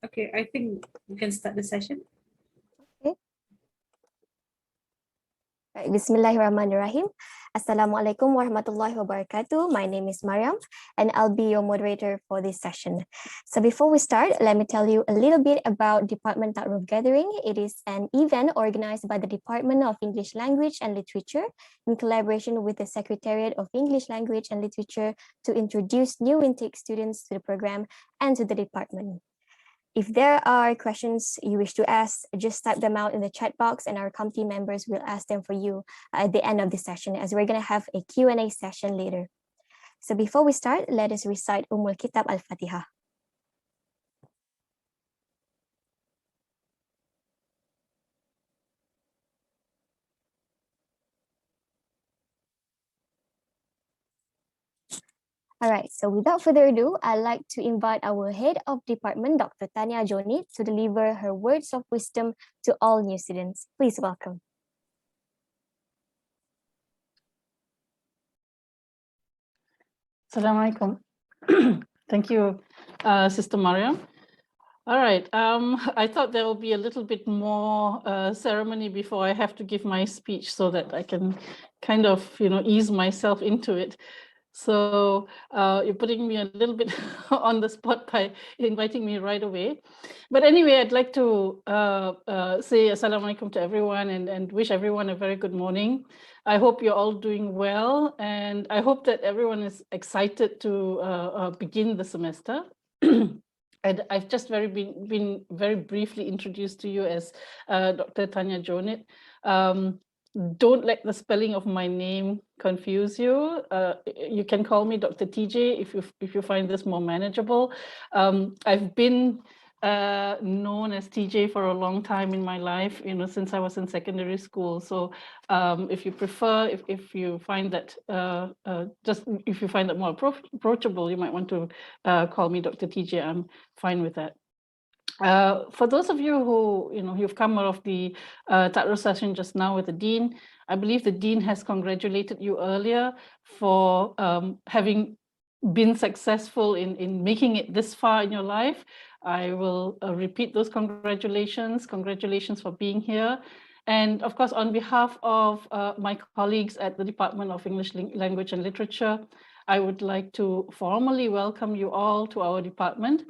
Okay, I think we can start the session. Okay. Right, Bismillahirrahmanirrahim. Assalamualaikum warahmatullahi wabarakatuh. My name is Mariam and I'll be your moderator for this session. So before we start, let me tell you a little bit about Department Taaruf Gathering. It is an event organized by the Department of English Language and Literature in collaboration with the Secretariat of English Language and Literature to introduce new intake students to the program and to the department. If there are questions you wish to ask, just type them out in the chat box and our committee members will ask them for you at the end of the session, as we're going to have a Q&A session later. So before we start, let us recite Kitab Al-Fatiha. All right, so without further ado, I'd like to invite our head of department, Dr. Tanya Joni, to deliver her words of wisdom to all new students. Please welcome. Assalamu alaikum. Thank you, Sister Mariam. All right, I thought there will be a little bit more ceremony before I have to give my speech so that I can kind of, ease myself into it. So you're putting me a little bit on the spot by inviting me right away. But anyway, I'd like to say Assalamu alaikum to everyone and wish everyone a very good morning. I hope you're all doing well, and I hope that everyone is excited to begin the semester. And I've just been very briefly introduced to you as Dr. Tanya Jonit. Don't let the spelling of my name confuse you. You can call me Dr. TJ if you find this more manageable. I've been known as TJ for a long time in my life, since I was in secondary school. So if you prefer, if you find that if you find that more approachable, you might want to call me Dr. TJ. I'm fine with that. For those of you who, you've come out of the Taaruf session just now with the Dean, I believe the Dean has congratulated you earlier for having been successful in making it this far in your life. I will repeat those congratulations. Congratulations for being here. And of course, on behalf of my colleagues at the Department of English Language and Literature, I would like to formally welcome you all to our department.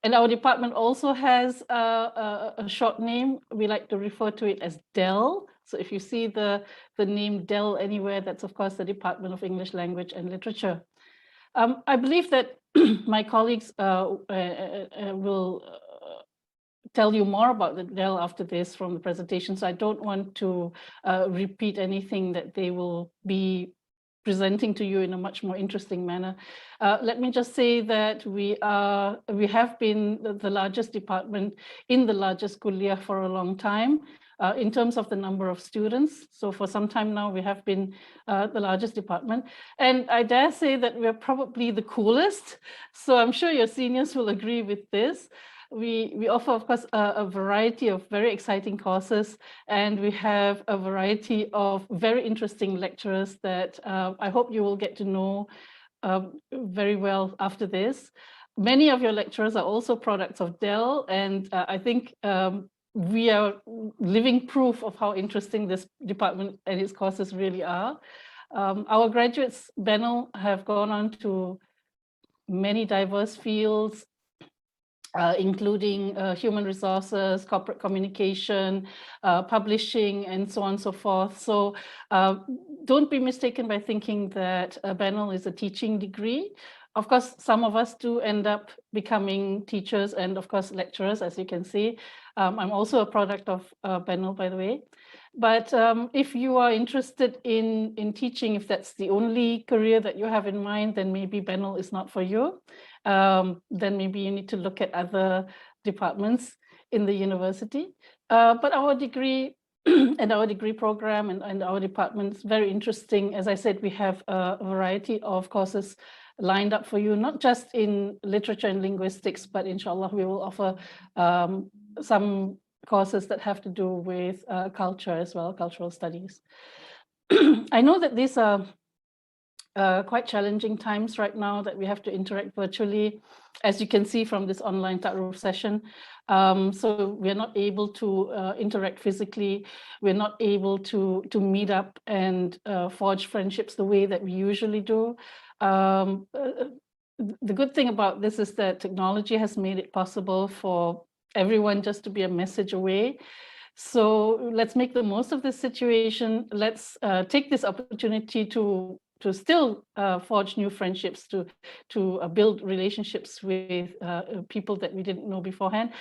And our department also has a short name. We like to refer to it as DELL. So if you see the name DELL anywhere, that's of course the Department of English Language and Literature. I believe that my colleagues will tell you more about the DELL after this from the presentation. So I don't want to repeat anything that they will be presenting to you in a much more interesting manner. Let me just say that we have been the largest department in the largest kuliah for a long time in terms of the number of students. So for some time now, we have been the largest department. And I dare say that we're probably the coolest. So I'm sure your seniors will agree with this. We offer, of course, a variety of very exciting courses, and we have a variety of very interesting lecturers that I hope you will get to know very well after this. Many of your lecturers are also products of DELL, and I think we are living proof of how interesting this department and its courses really are. Our graduates, BENL, have gone on to many diverse fields, including human resources, corporate communication, publishing, and so on and so forth. So don't be mistaken by thinking that BENL is a teaching degree. Of course, some of us do end up becoming teachers and, of course, lecturers, as you can see. I'm also a product of BENL, by the way. But if you are interested in teaching, if that's the only career that you have in mind, then maybe BENL is not for you. Then maybe you need to look at other departments in the university. But our degree and our degree program and our department is very interesting. As I said, we have a variety of courses lined up for you, not just in literature and linguistics, but inshallah, we will offer some courses that have to do with culture as well, cultural studies. I know that these are quite challenging times right now that we have to interact virtually, as you can see from this online Taaruf session. So we're not able to interact physically. We're not able to meet up and forge friendships the way that we usually do. The good thing about this is that technology has made it possible for everyone just to be a message away. So let's make the most of this situation. Let's take this opportunity to still forge new friendships, to build relationships with people that we didn't know beforehand.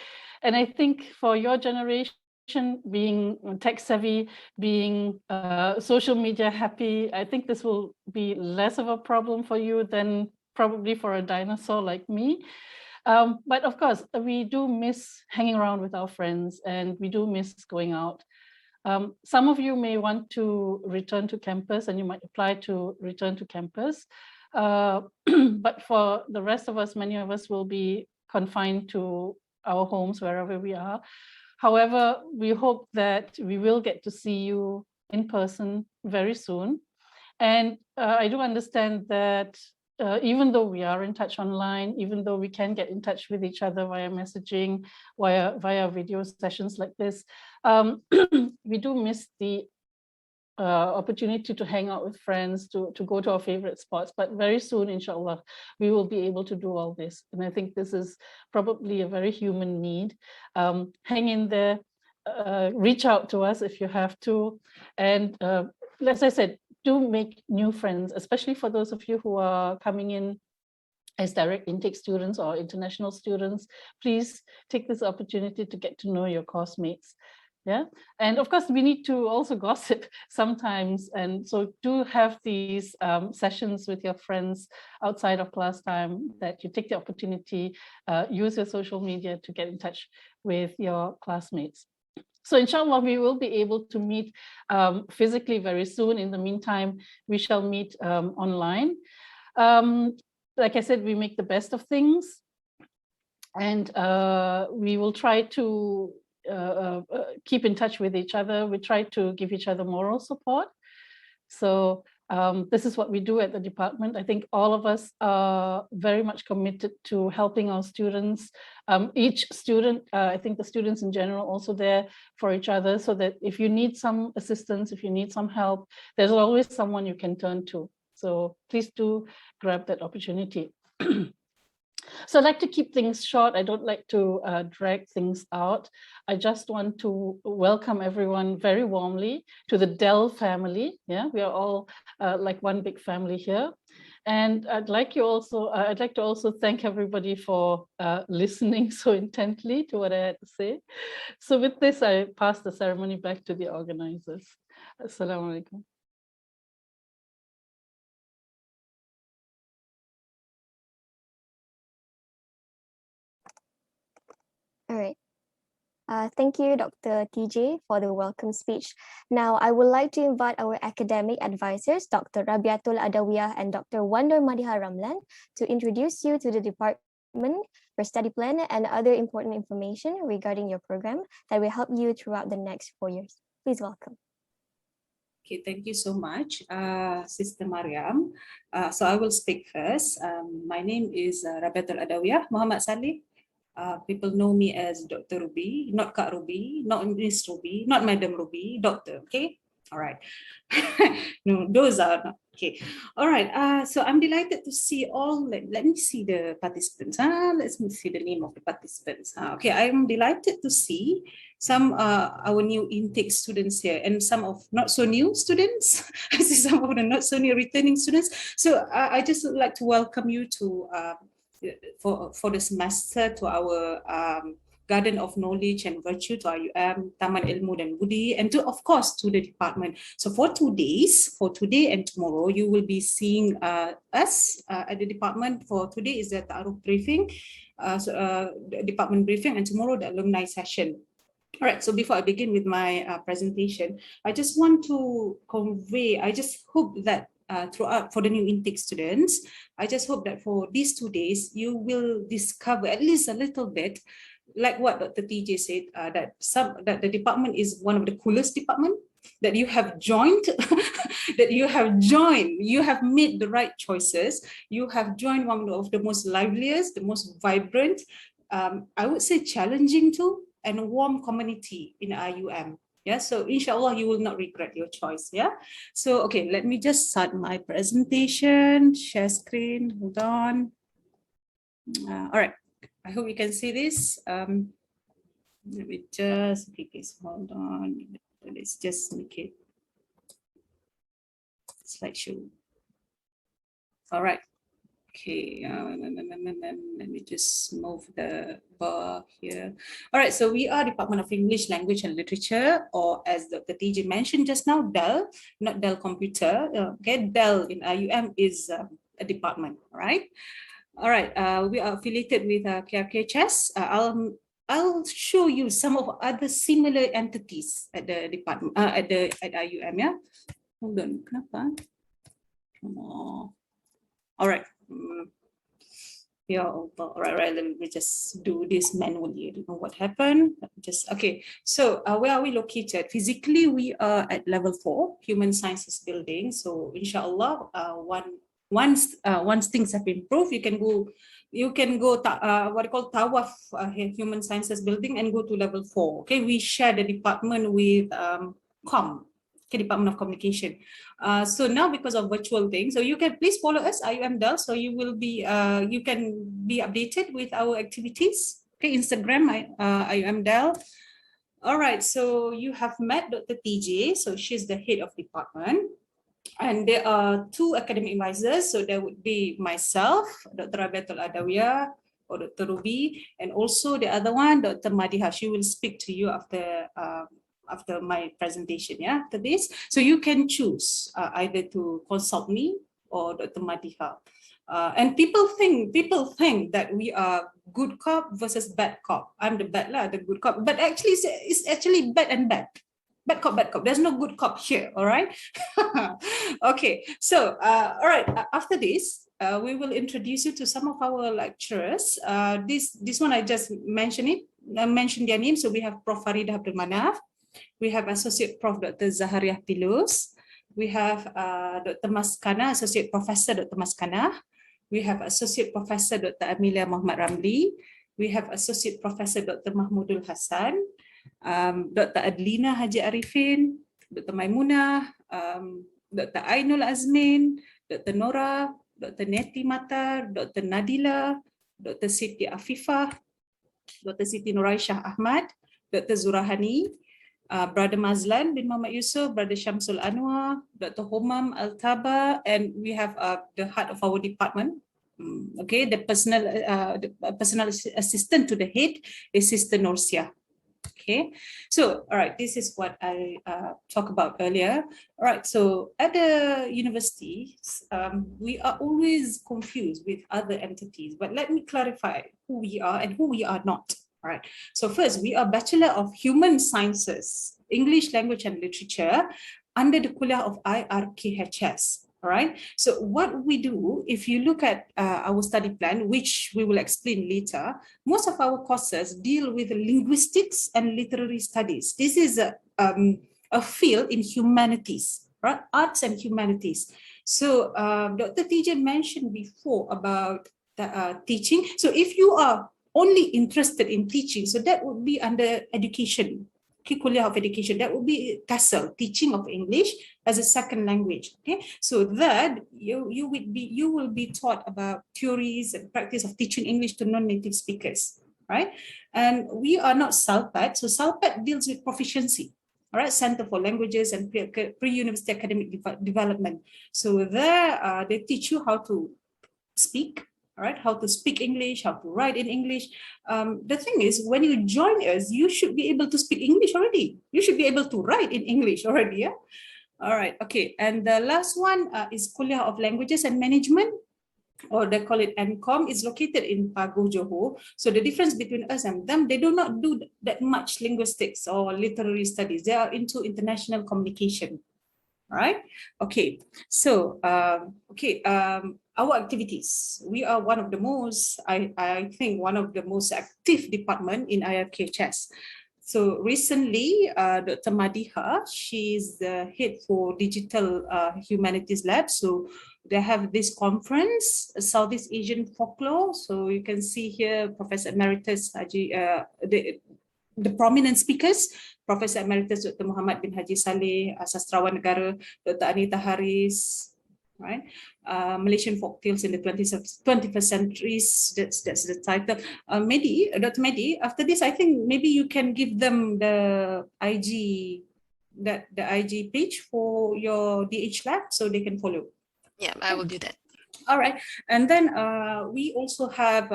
And I think for your generation, being tech savvy, being social media happy, I think this will be less of a problem for you than probably for a dinosaur like me. But of course, we do miss hanging around with our friends, and we do miss going out. Some of you may want to return to campus, and you might apply to return to campus. But for the rest of us, many of us will be confined to our homes, wherever we are. However, we hope that we will get to see you in person very soon. And I do understand that even though we are in touch online, even though we can get in touch with each other via messaging, via video sessions like this, we do miss the opportunity to hang out with friends, to go to our favorite spots. But very soon, inshallah, we will be able to do all this. And I think this is probably a very human need. Hang in there, reach out to us if you have to. And as I said, do make new friends, especially for those of you who are coming in as direct intake students or international students. Please take this opportunity to get to know your course mates. Yeah, and of course we need to also gossip sometimes, and so do have these sessions with your friends outside of class time, that you take the opportunity, use your social media to get in touch with your classmates. So inshallah, we will be able to meet physically very soon. In the meantime, we shall meet online. Like I said, we make the best of things, and we will try to keep in touch with each other. We try to give each other moral support. So this is what we do at the department. I think all of us are very much committed to helping our students. Each student, I think the students in general, also there for each other, so that if you need some assistance, if you need some help, there's always someone you can turn to. So please do grab that opportunity. So I'd like to keep things short. I don't like to drag things out. I just want to welcome everyone very warmly to the DELL family. Yeah, we are all like one big family here. And I'd like to also thank everybody for listening so intently to what I had to say. So with this, I pass the ceremony back to the organizers. Assalamu alaikum. All right. Thank you, Dr. TJ, for the welcome speech. Now, I would like to invite our academic advisors, Dr. Rabiatul Adawiyah and Dr. Wandar Madiha Ramlan, to introduce you to the department, your study plan, and other important information regarding your program that will help you throughout the next 4 years. Please welcome. Okay, thank you so much, Sister Mariam. So I will speak first. My name is Rabiatul Adawiyah Muhammad Saleh. People know me as Dr. Ruby, not Kak Ruby, not Miss Ruby, not Madam Ruby, Doctor, okay? All right. No, those are not, okay. All right, so I'm delighted to see all, let me see the participants. Let's see the name of the participants. Okay, I'm delighted to see some our new intake students here, and some of not so new students. I see some of the not so new returning students. So I just would like to welcome you to for the semester to our Garden of Knowledge and Virtue, to our Taman Ilmu dan Budi, and to, of course, to the department. So for 2 days, for today and tomorrow, you will be seeing us at the department. For today is the Taaruf briefing, the department briefing, and tomorrow the alumni session. All right, so before I begin with my presentation, I just want to convey, I just hope that throughout for the new intake students, I just hope that for these 2 days, you will discover at least a little bit, like what Dr. TJ said, that the department is one of the coolest department that you have joined, that you have made the right choices. You have joined one of the most liveliest, the most vibrant, I would say challenging too, and a warm community in IUM. Yeah, so inshallah, you will not regret your choice. Yeah, so okay, let me just start my presentation, share screen, hold on. All right, I hope you can see this. Let me just, okay, please hold on. Let's just make it slideshow. All right. Okay, let me just move the bar here. All right, so we are Department of English, Language and Literature, or as Dr. TJ mentioned just now, DELL, not DELL Computer. Okay, DELL in IUM is a department, all right? All right, we are affiliated with KRKHS. I'll show you some of other similar entities at the department, at IUM, yeah? Hold on, kenapa? Oh. All right. Yeah, all right, let me just do this manually. I don't know what happened. Just okay. So where are we located? Physically, we are at level 4, Human Sciences Building. So inshallah, once things have improved, you can go what I call Taaruf, Human Sciences Building, and go to level 4. Okay, we share the department with Department of Communication. So now because of virtual things, so you can please follow us, IUM DELL, so you will be you can be updated with our activities. Okay, Instagram, IUM DELL. All right, so you have met Dr. TJ, so she's the head of department. And there are 2 academic advisors, so there would be myself, Dr. Adawiyah, or Dr. Ruby, and also the other one, Dr. Madiha. She will speak to you after my presentation, yeah, after this. So you can choose either to consult me or Dr. Madiha. And people think that we are good cop versus bad cop. I'm the bad lah, the good cop. But actually, it's actually bad and bad. Bad cop, bad cop. There's no good cop here, all right? Okay, so, all right, after this, we will introduce you to some of our lecturers. This one, I just mentioned their names. So we have Prof. Farida Abdul Manaf. We have Associate Prof. Dr. Zahariah Pilus. We have Dr. Maskana, Associate Professor Dr. Maskana. We have Associate Professor Dr. Emilia Muhammad Ramli. We have Associate Professor Dr. Mahmoud Hassan. Dr. Adlina Haji Arifin, Dr. Myuna, Dr. Ainul Azmin, Dr. Nora, Dr. Netty Matar, Dr. Nadila, Dr. Siti Afifah, Dr. Siti Nuraishah Ahmad, Dr. Zurani, Brother Mazlan bin Muhammad Yusuf, Brother Shamsul Anwar, Dr. Homam Altaba, and we have the heart of our department. Okay, the personal assistant to the head is Sister Norsia. Okay, so all right, this is what I talked about earlier. All right, so at the universities, we are always confused with other entities, but let me clarify who we are and who we are not. All right, so first, we are Bachelor of Human Sciences, English Language and Literature under the Kuliah of IRKHS. All right, so what we do, if you look at our study plan, which we will explain later, most of our courses deal with linguistics and literary studies. This is a field in humanities, right? Arts and humanities. So Dr. TJ mentioned before about the, teaching. So if you are only interested in teaching, so that would be under education, Kuliah of Education, that would be TESOL, Teaching of English as a Second Language. Okay, so that you will be taught about theories and practice of teaching English to non-native speakers, right? And we are not SALPAD, so SALPAD deals with proficiency. All right, Center for Languages and Pre-University Academic Development. So there, they teach you how to speak. All right, how to speak English, how to write in English. The thing is, when you join us, you should be able to speak English already. You should be able to write in English already, yeah? All right, okay. And the last one is Kuliah of Languages and Management, or they call it NCOM. It's located in Pagoh, Johor. So the difference between us and them, they do not do that much linguistics or literary studies. They are into international communication. All right, okay. So, our activities, we are one of the most, I think one of the most active department in IRKHS. So recently, Dr. Madiha, she's the head for Digital Humanities Lab. So they have this conference, Southeast Asian Folklore. So you can see here, Professor Emeritus Haji, the prominent speakers, Professor Emeritus Dr. Muhammad bin Haji Saleh, Sastrawan Negara, Dr. Anita Haris, right? Malaysian Folktales in the 21st centuries, that's the title. Dr. Mehdi, after this, I think maybe you can give them the IG page for your DH lab so they can follow. Yeah, I will do that. All right, and then we also have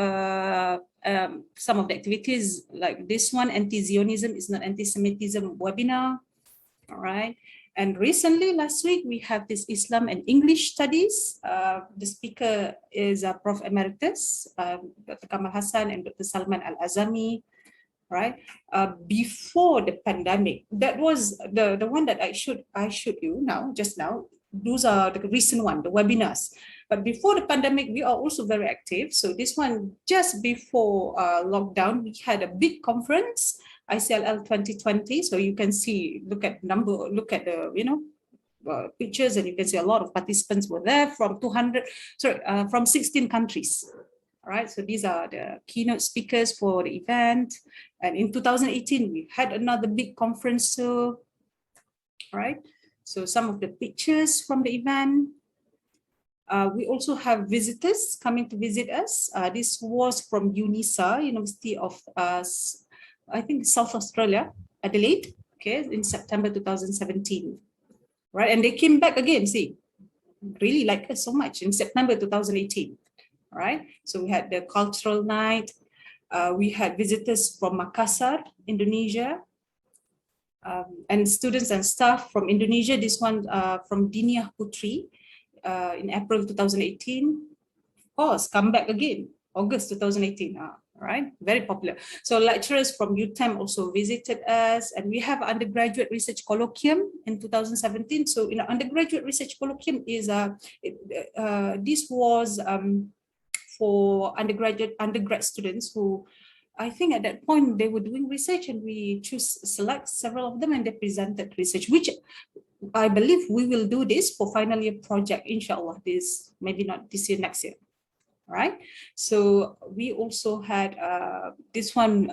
some of the activities like this one, Anti-Zionism is not Anti-Semitism webinar, all right. And recently, last week, we have this Islam and English Studies. The speaker is Prof. Emeritus, Dr. Kamal Hassan and Dr. Salman Al-Azami, right? Before the pandemic, that was the one that I showed you just now. Those are the recent one, the webinars. But before the pandemic, we are also very active. So this one, just before lockdown, we had a big conference, ICLL 2020. So you can see, look at the, pictures, and you can see a lot of participants were there from 16 countries. All right, so these are the keynote speakers for the event. And in 2018, we had another big conference too. All right, so some of the pictures from the event. We also have visitors coming to visit us. This was from UNISA, University of, I think, South Australia, Adelaide, okay, in September 2017, right? And they came back again, see, really like us so much in September 2018, right? So we had the cultural night. We had visitors from Makassar, Indonesia, and students and staff from Indonesia. This one from Diniah Putri, in April 2018, of course, come back again, August 2018, right? Very popular. So lecturers from UTEM also visited us, and we have undergraduate research colloquium in 2017. So in undergraduate research colloquium is, this was for undergrad students who, I think at that point they were doing research, and we select several of them and they presented research, which I believe we will do this for final year project, inshallah, maybe not this year, next year, right? So we also had this one,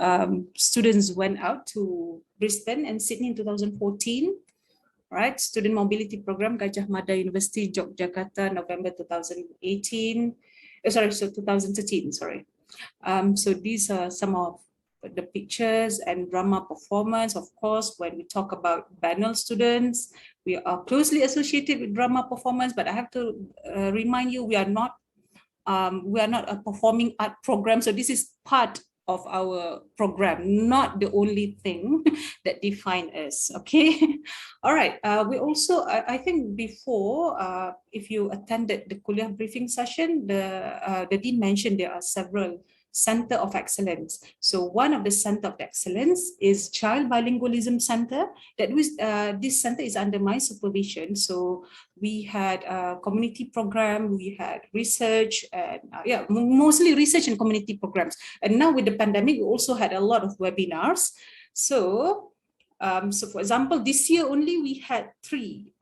students went out to Brisbane and Sydney in 2014, right? Student Mobility Program, Gajah Mada University, Yogyakarta, November 2018, so 2013, sorry. So these are some of the pictures and drama performance. Of course, when we talk about Banal students, we are closely associated with drama performance, but I have to remind you, we are not a performing art program. So this is part of our program, not the only thing that defines us, okay? All right, we also, I think before, if you attended the Kuliah briefing session, the Dean mentioned there are several Center of Excellence. So one of the Center of Excellence is Child Bilingualism Center. This center is under my supervision. So we had a community program, we had research, and mostly research and community programs. And now with the pandemic, we also had a lot of webinars. So for example, this year only we had three.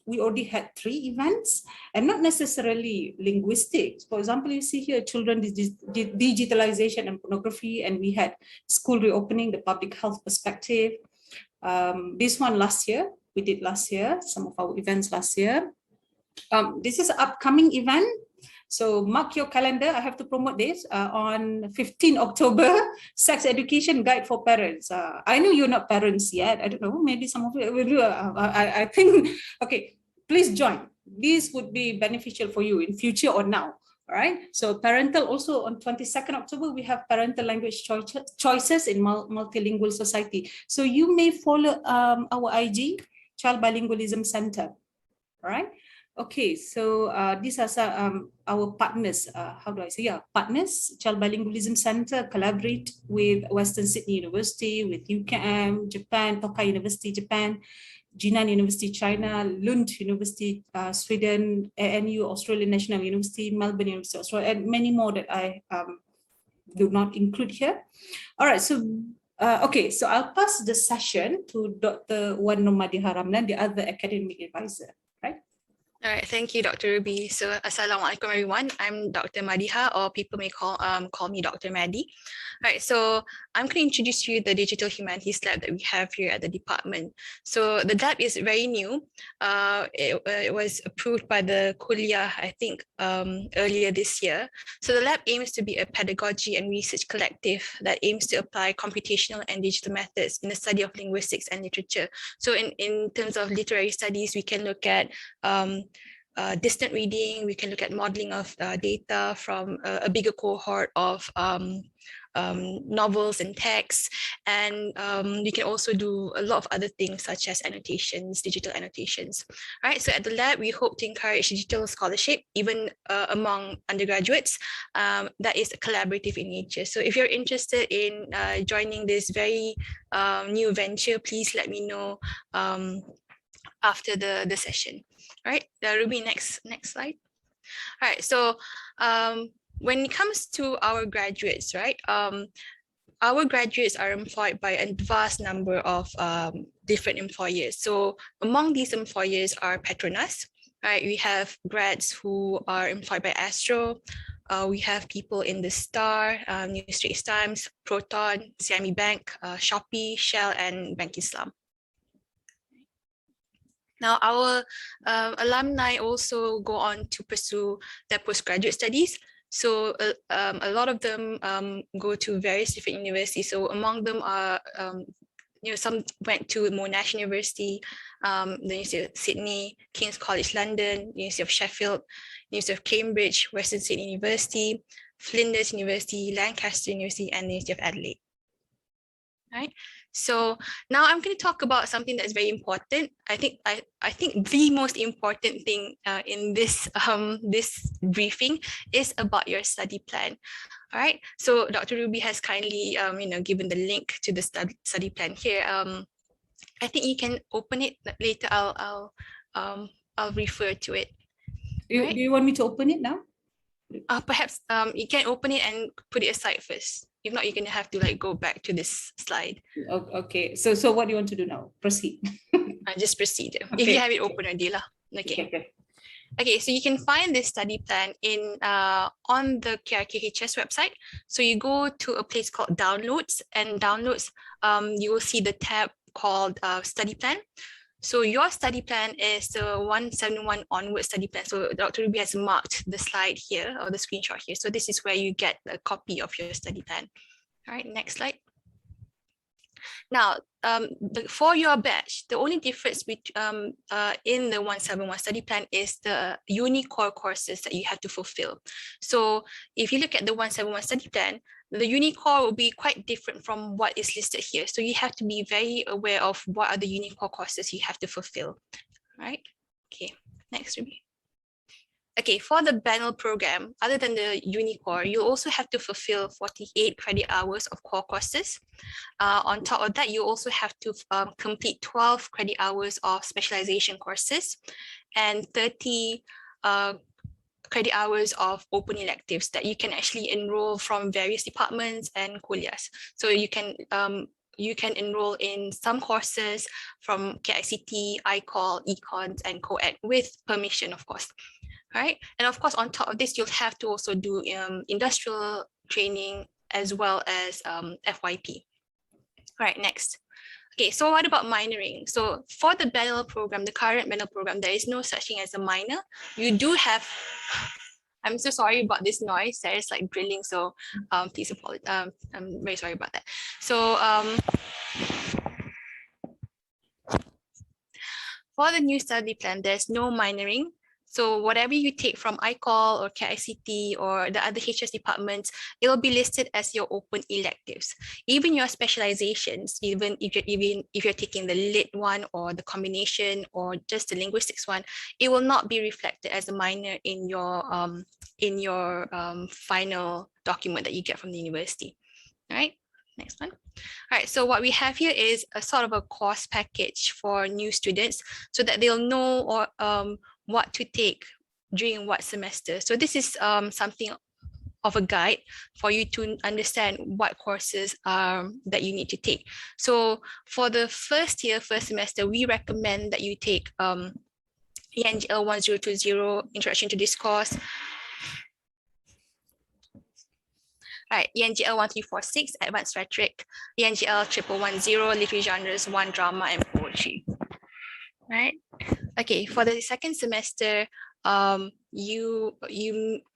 We already had 3 events, and not necessarily linguistics. For example, you see here children digitalization and pornography, and we had school reopening, the public health perspective. This one we did last year, some of our events last year. This is an upcoming event. So mark your calendar, I have to promote this on 15 October, Sex Education Guide for Parents. I know you're not parents yet, I don't know, maybe some of you will do, I think, okay, please join. This would be beneficial for you in future or now, all right? So parental, also on 22nd October, we have parental language choices in multilingual society. So you may follow our IG, Child Bilingualism Center, all right? Okay, so these are our partners. How do I say? Yeah, partners. Child Bilingualism Center collaborate with Western Sydney University, with UKM, Japan, Tokai University, Japan, Jinan University, China, Lund University, Sweden, ANU, Australian National University, Melbourne University, Australia, and many more that I do not include here. All right, so Okay, so I'll pass the session to Dr. Wan Nomadi Haramlan, the other academic advisor, right? All right, thank you, Dr. Ruby. So, Assalamualaikum everyone. I'm Dr. Madiha, or people may call me Dr. Maddie. All right, so I'm going to introduce you the Digital Humanities Lab that we have here at the department. So the lab is very new. It was approved by the Kuliah, I think, earlier this year. So the lab aims to be a pedagogy and research collective that aims to apply computational and digital methods in the study of linguistics and literature. So in terms of literary studies, we can look at distant reading, we can look at modeling of data from a bigger cohort of novels and texts, and we can also do a lot of other things such as annotations, digital annotations. Right, so at the lab, we hope to encourage digital scholarship even among undergraduates that is collaborative in nature. So if you're interested in joining this very new venture, please let me know after the session. All right, Ruby, next slide. All right, so when it comes to our graduates, right, our graduates are employed by a vast number of different employers. So among these employers are Petronas, right? We have grads who are employed by Astro. We have people in the Star, New Straits Times, Proton, Siami Bank, Shopee, Shell, and Bank Islam. Now, our alumni also go on to pursue their postgraduate studies. So a lot of them go to various different universities. So among them are, some went to Monash University, the University of Sydney, King's College London, University of Sheffield, University of Cambridge, Western Sydney University, Flinders University, Lancaster University, and the University of Adelaide. Right. So now I'm going to talk about something that's very important. I think the most important thing in this this briefing is about your study plan. All right. So Dr. Ruby has kindly given the link to the study plan here. I think you can open it later. I'll refer to it. Do you want me to open it now? Perhaps you can open it and put it aside first. If not, you're going to have to go back to this slide. Okay. So what do you want to do now? Proceed. Just proceed. Okay. If you have it open already lah. Okay. Okay. So you can find this study plan on the KRKHS website. So you go to a place called Downloads, and Downloads, you will see the tab called Study Plan. So your study plan is the 171 onward study plan. So Dr. Ruby has marked the slide here, or the screenshot here. So this is where you get a copy of your study plan. All right, next slide. Now, for your batch, the only difference in the 171 study plan is the uni core courses that you have to fulfill. So if you look at the 171 study plan, the uni core will be quite different from what is listed here. So you have to be very aware of what are the uni core courses you have to fulfill, right? Okay, next, Ruby. Okay, for the BENL program, other than the uni core, you also have to fulfill 48 credit hours of core courses. On top of that, you also have to complete 12 credit hours of specialization courses and 30 credit hours of open electives that you can actually enroll from various departments and kuliahs. So you can enroll in some courses from KICT, ICOL, Econs, and COED with permission, of course. Right, and of course, on top of this, you'll have to also do industrial training as well as FYP. All right, next. Okay, so what about minoring? So for the BENL program, the current BENL program, there is no such thing as a minor. You do have, I'm so sorry about this noise. There is drilling, so please apologize. I'm very sorry about that. So for the new study plan, there's no minoring. So whatever you take from ICOL or KICT or the other HS departments, it will be listed as your open electives. Even your specializations, even if you're taking the lit one or the combination or just the linguistics one, it will not be reflected as a minor in your final document that you get from the university. All right, next one. All right, so what we have here is a sort of a course package for new students so that they'll know what to take during what semester. So this is something of a guide for you to understand what courses that you need to take. So for the first year, first semester, we recommend that you take ENGL 1020, Introduction to Discourse. Right, ENGL 1346, Advanced Rhetoric, ENGL 1110, Literary Genres 1, Drama and Poetry. Right. Okay, for the second semester, you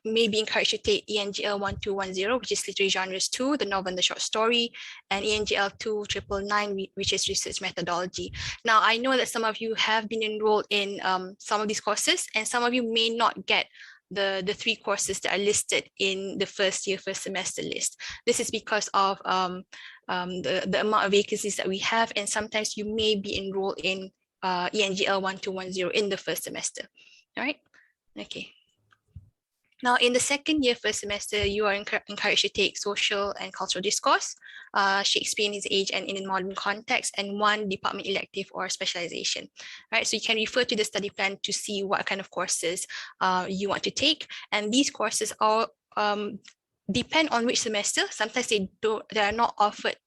may be encouraged to take ENGL 1210, which is Literary Genres 2, the novel and the short story, and ENGL 2999, which is Research Methodology. Now, I know that some of you have been enrolled in some of these courses, and some of you may not get the 3 courses that are listed in the first year, first semester list. This is because of the amount of vacancies that we have, and sometimes you may be enrolled in ENGL 1210 in the first semester. All right. Okay. Now, in the second year, first semester, you are encouraged to take Social and Cultural Discourse, Shakespeare in His Age and in a Modern Context, and 1 department elective or specialization. Right. So you can refer to the study plan to see what kind of courses you want to take. And these courses are depend on which semester. Sometimes they are not offered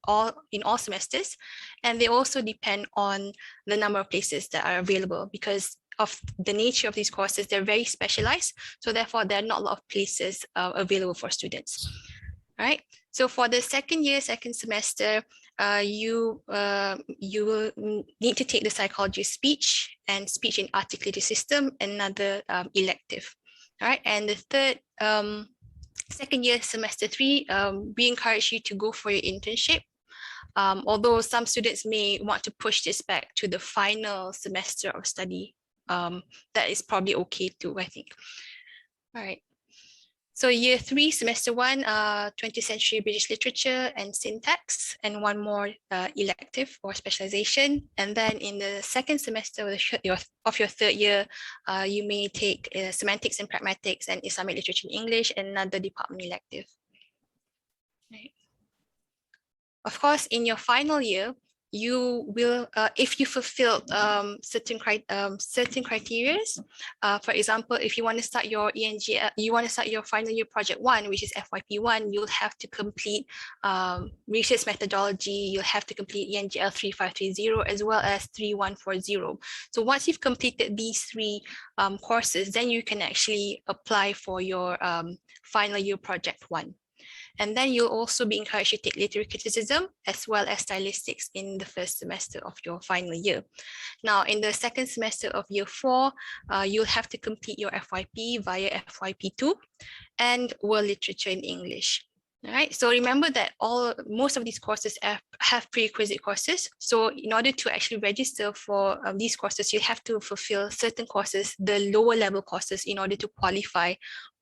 in all semesters, and they also depend on the number of places that are available because of the nature of these courses. They're very specialized, so therefore there are not a lot of places available for students. All right. So for the second year, second semester, you will need to take the Psychology of Speech and Speech in Articulated System, another elective. All right. And the third second year, semester 3, we encourage you to go for your internship. Although some students may want to push this back to the final semester of study, that is probably okay too, I think. All right. So year 3, semester 1, 20th century British literature and syntax, and 1 more elective or specialization. And then in the second semester of your third year, you may take semantics and pragmatics and Islamic literature in English, and another department elective. Right. Of course, in your final year, you will, if you fulfill certain criteria, for example, if you want to start your you want to start your final year project 1, which is FYP1, you'll have to complete research methodology, you'll have to complete ENGL 3530 as well as 3140. So once you've completed these 3 courses, then you can actually apply for your final year project 1. And then you'll also be encouraged to take literary criticism as well as stylistics in the first semester of your final year. Now, in the second semester of year 4, you'll have to complete your FYP via FYP2 and world literature in English. All right, so remember that most of these courses have prerequisite courses. So in order to actually register for these courses, you have to fulfill certain courses, the lower level courses, in order to qualify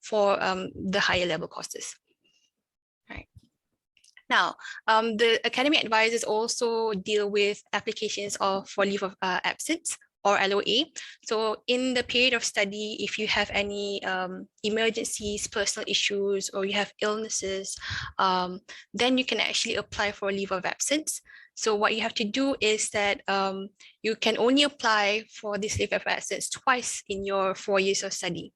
for the higher level courses. Now, the academic advisors also deal with applications for leave of absence or LOA. So in the period of study, if you have any emergencies, personal issues, or you have illnesses, then you can actually apply for leave of absence. So what you have to do is that you can only apply for this leave of absence twice in your 4 years of study,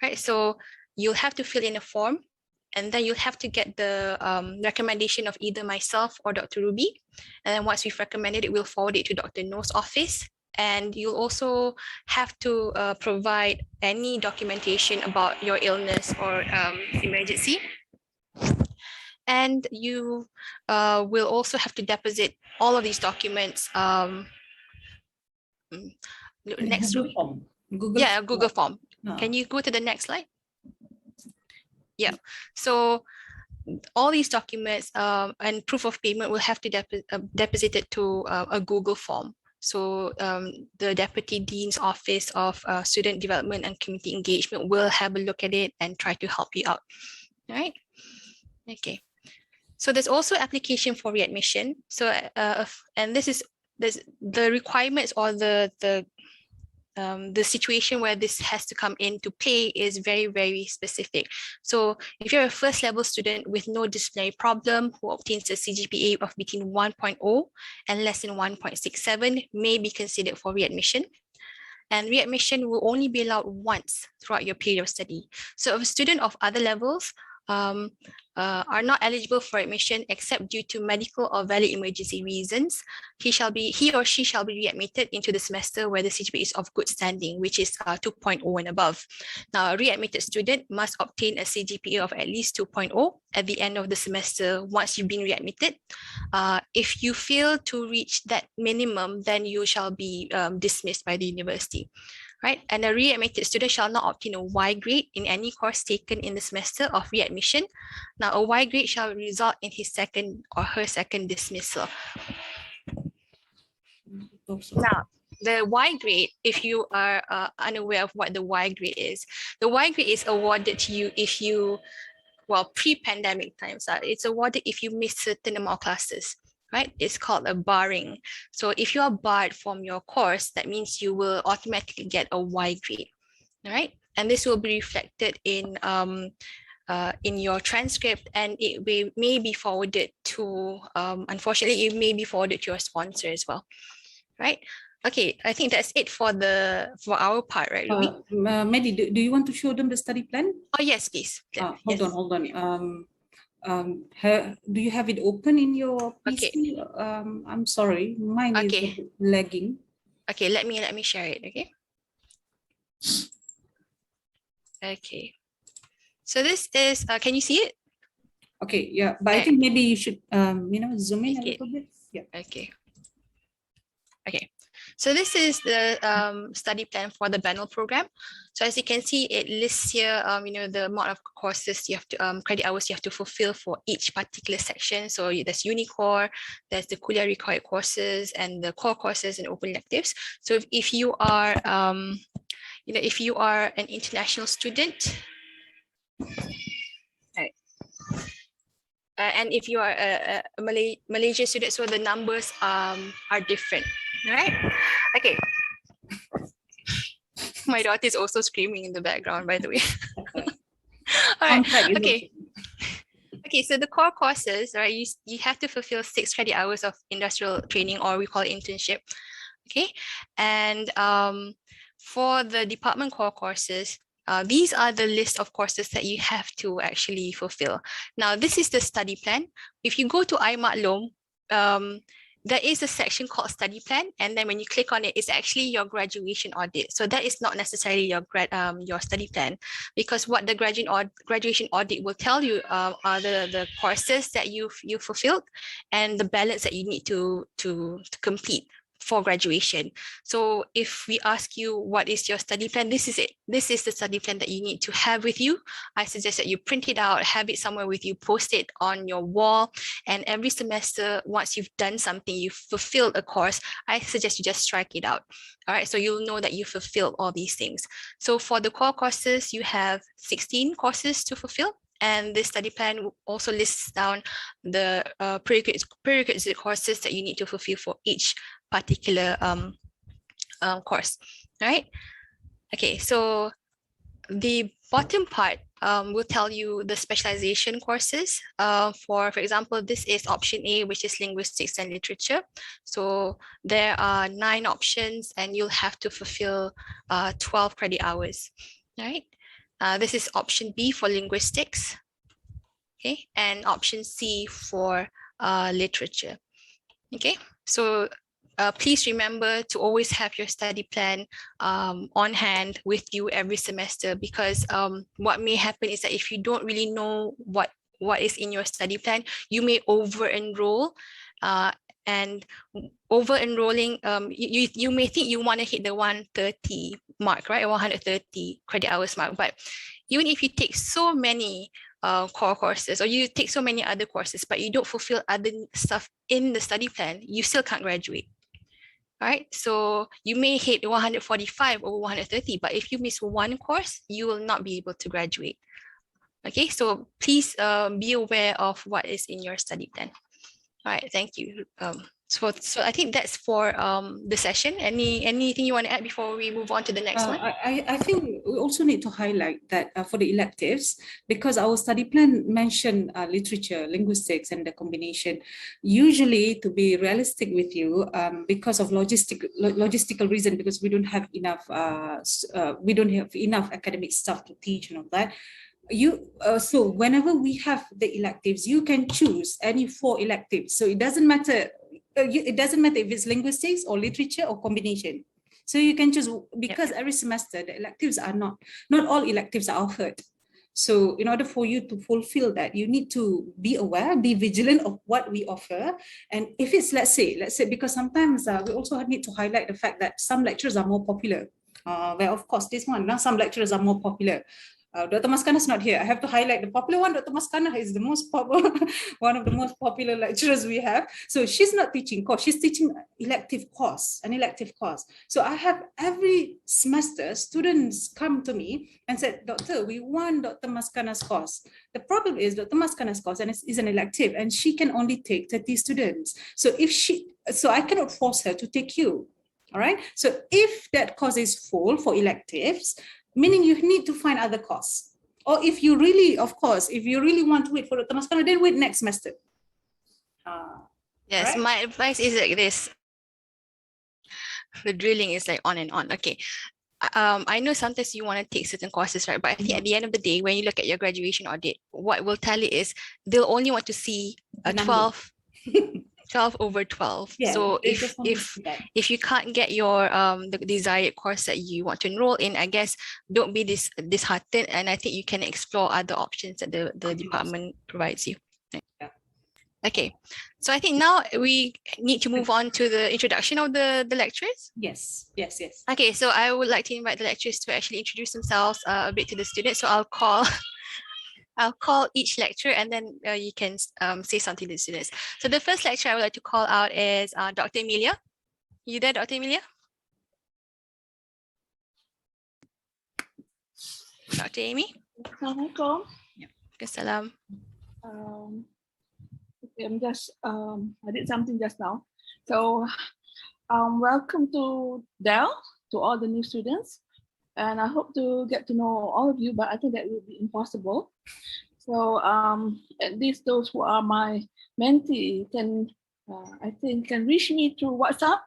right? So you'll have to fill in a form, and then you'll have to get the recommendation of either myself or Dr. Ruby. And then once we've recommended it, we'll forward it to Dr. No's office. And you'll also have to provide any documentation about your illness or emergency. And you will also have to deposit all of these documents. Next Google form. Google form. Oh. Can you go to the next slide? Yeah, so all these documents and proof of payment will have to deposit it to a Google form. So the Deputy Dean's Office of Student Development and Community Engagement will have a look at it and try to help you out. All right. Okay. So there's also application for readmission. So and there's the requirements or the situation where this has to come into play is very, very specific. So if you're a first level student with no disciplinary problem who obtains a CGPA of between 1.0 and less than 1.67 may be considered for readmission. And readmission will only be allowed once throughout your period of study. So if a student of other levels are not eligible for admission except due to medical or valid emergency reasons, he or she shall be readmitted into the semester where the CGPA is of good standing, which is 2.0 and above. Now, a readmitted student must obtain a CGPA of at least 2.0 at the end of the semester once you've been readmitted. If you fail to reach that minimum, then you shall be dismissed by the university. Right? And a readmitted student shall not obtain a Y grade in any course taken in the semester of readmission. Now, a Y grade shall result in his second or her second dismissal. Now, the Y grade, if you are unaware of what the Y grade is, the Y grade is awarded to you if you, well, pre-pandemic times, it's awarded if you miss certain amount of classes. Right? It's called a barring. So if you are barred from your course, that means you will automatically get a Y grade, all right? And this will be reflected in your transcript, and it may be forwarded to, unfortunately, it may be forwarded to your sponsor as well, right? Okay, I think that's it for our part, right, Ruby? Maggie, do you want to show them the study plan? Oh, yes, please. Hold on. Do you have it open in your PC? Okay. I'm sorry, mine is lagging. Okay, let me share it. Okay. Okay. So this is. Can you see it? Okay. Yeah, but I think maybe you should zoom in a little bit. Yeah. Okay. Okay. So this is the study plan for the BENL program. So as you can see, it lists here, the amount of courses you have to, credit hours you have to fulfill for each particular section. So there's Unicore, there's the Kuliah required courses, and the core courses and open electives. So if you are, if you are an international student, right, and if you are a Malaysian student, so the numbers are different. Right? Okay. My daughter is also screaming in the background, by the way. All right. Okay. Okay, so the core courses, right? You have to fulfill 6 credit hours of industrial training, or we call it internship. Okay. And for the department core courses, these are the list of courses that you have to actually fulfill. Now, this is the study plan. If you go to iMaklum, there is a section called study plan, and then when you click on it, it's actually your graduation audit. So that is not necessarily your study plan, because what the graduation audit will tell you are the courses that you fulfilled and the balance that you need to complete for graduation. So if we ask you what is your study plan, this is it. This is the study plan that you need to have with you. I suggest that you print it out, have it somewhere with you, post it on your wall, and every semester, once you've done something, you've fulfilled a course, I suggest you just strike it out. All right, so you'll know that you fulfilled all these things. So for the core courses, you have 16 courses to fulfill. And this study plan also lists down the prerequisite courses that you need to fulfill for each particular course, right? Okay, so the bottom part will tell you the specialization courses. For example, this is option A, which is linguistics and literature. So there are 9 options, and you'll have to fulfill 12 credit hours, right? This is option B for linguistics, okay, and option C for literature, okay? So please remember to always have your study plan on hand with you every semester, because what may happen is that if you don't really know what is in your study plan, you may over-enroll, and over-enrolling, you may think you want to hit the 130 mark, right? 130 credit hours mark. But even if you take so many core courses, or you take so many other courses, but you don't fulfill other stuff in the study plan, you still can't graduate. All right, so you may hit 145 or 130, but if you miss one course, you will not be able to graduate. Okay, so please be aware of what is in your study plan. All right, thank you. So I think that's for the session. Anything you want to add before we move on to the next one? I think we also need to highlight that for the electives, because our study plan mentioned literature, linguistics, and the combination. Usually, to be realistic with you, because of logistical reason, because we don't have enough academic stuff to teach and all that. so whenever we have the electives, you can choose any 4 electives. So it doesn't matter. It doesn't matter if it's linguistics or literature or combination. So you can choose, because every semester the electives are not all electives are offered. So in order for you to fulfill that, you need to be aware, be vigilant of what we offer. And if it's, let's say, because sometimes we also need to highlight the fact that some lectures are more popular. Well, of course, this one, now some lecturers are more popular. Dr. Maskana is not here. I have to highlight the popular one. Dr. Maskana is the most popular, one of the most popular lecturers we have. So she's not teaching course, she's teaching elective course, an elective course. So I have every semester, students come to me and said, Doctor, we want Dr. Maskana's course. The problem is Dr. Maskana's course and is an elective and she can only take 30 students. So I cannot force her to take you. All right. So if that course is full for electives, meaning you need to find other courses. Or if you really, of course, if you really want to wait for Dr. Maskana, then wait next semester. Yes, right? my advice is like this. The drilling is like on and on. Okay. I know sometimes you want to take certain courses, right? But I think at the end of the day, when you look at your graduation audit, what will tell you is they'll only want to see a 12 over 12. Yeah, so if you can't get your the desired course that you want to enroll in, I guess don't be disheartened, and I think you can explore other options that the department provides you. Yeah. Okay, so I think now we need to move on to the introduction of the lecturers. Yes. Okay, so I would like to invite the lecturers to actually introduce themselves a bit to the students. So I'll call each lecturer and then you can say something to the students. So the first lecturer I would like to call out is Dr. Emilia. You there, Dr. Emilia? Dr. Amy? Assalamualaikum. Assalam. I'm just, I did something just now. So welcome to DELL, to all the new students. And I hope to get to know all of you, but I think that will be impossible. So at least those who are my mentee can, I think, can reach me through WhatsApp,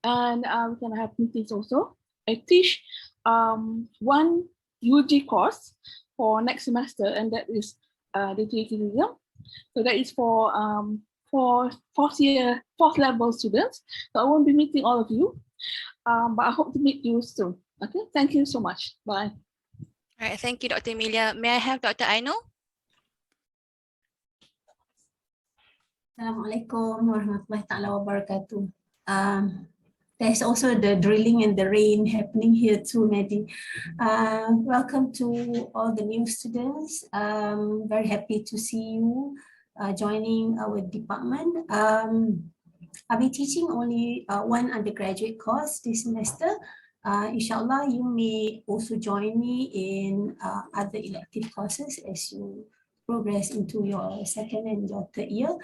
and we can have meetings also. I teach one UG course for next semester, and that is Literature. So that is for fourth level students. So I won't be meeting all of you, but I hope to meet you soon. Okay, thank you so much. Bye. All right, thank you, Dr. Emilia. May I have Dr. Aino? Assalamualaikum warahmatullahi ta'ala wabarakatuh. There's also the drilling and the rain happening here too, Netty. Welcome to all the new students. Very happy to see you joining our department. I'll be teaching only one undergraduate course this semester. Inshallah, you may also join me in other elective courses as you progress into your second and your third year.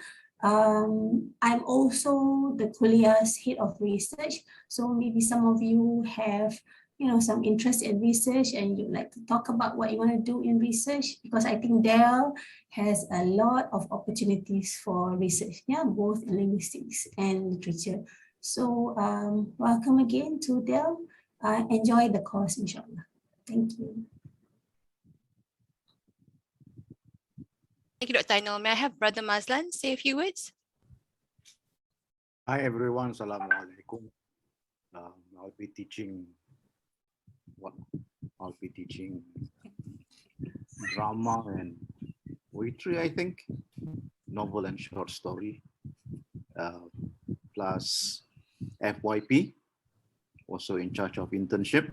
I'm also the Kuliah's head of research, so maybe some of you have, some interest in research and you'd like to talk about what you want to do in research, because I think DELL has a lot of opportunities for research, both in linguistics and literature. So welcome again to DELL. Enjoy the course, inshallah. Thank you. Thank you, Dr. Aino. May I have Brother Mazlan say a few words? Hi, everyone. Assalamu alaikum. I'll be teaching drama and poetry, I think, novel and short story, plus FYP, also in charge of internship.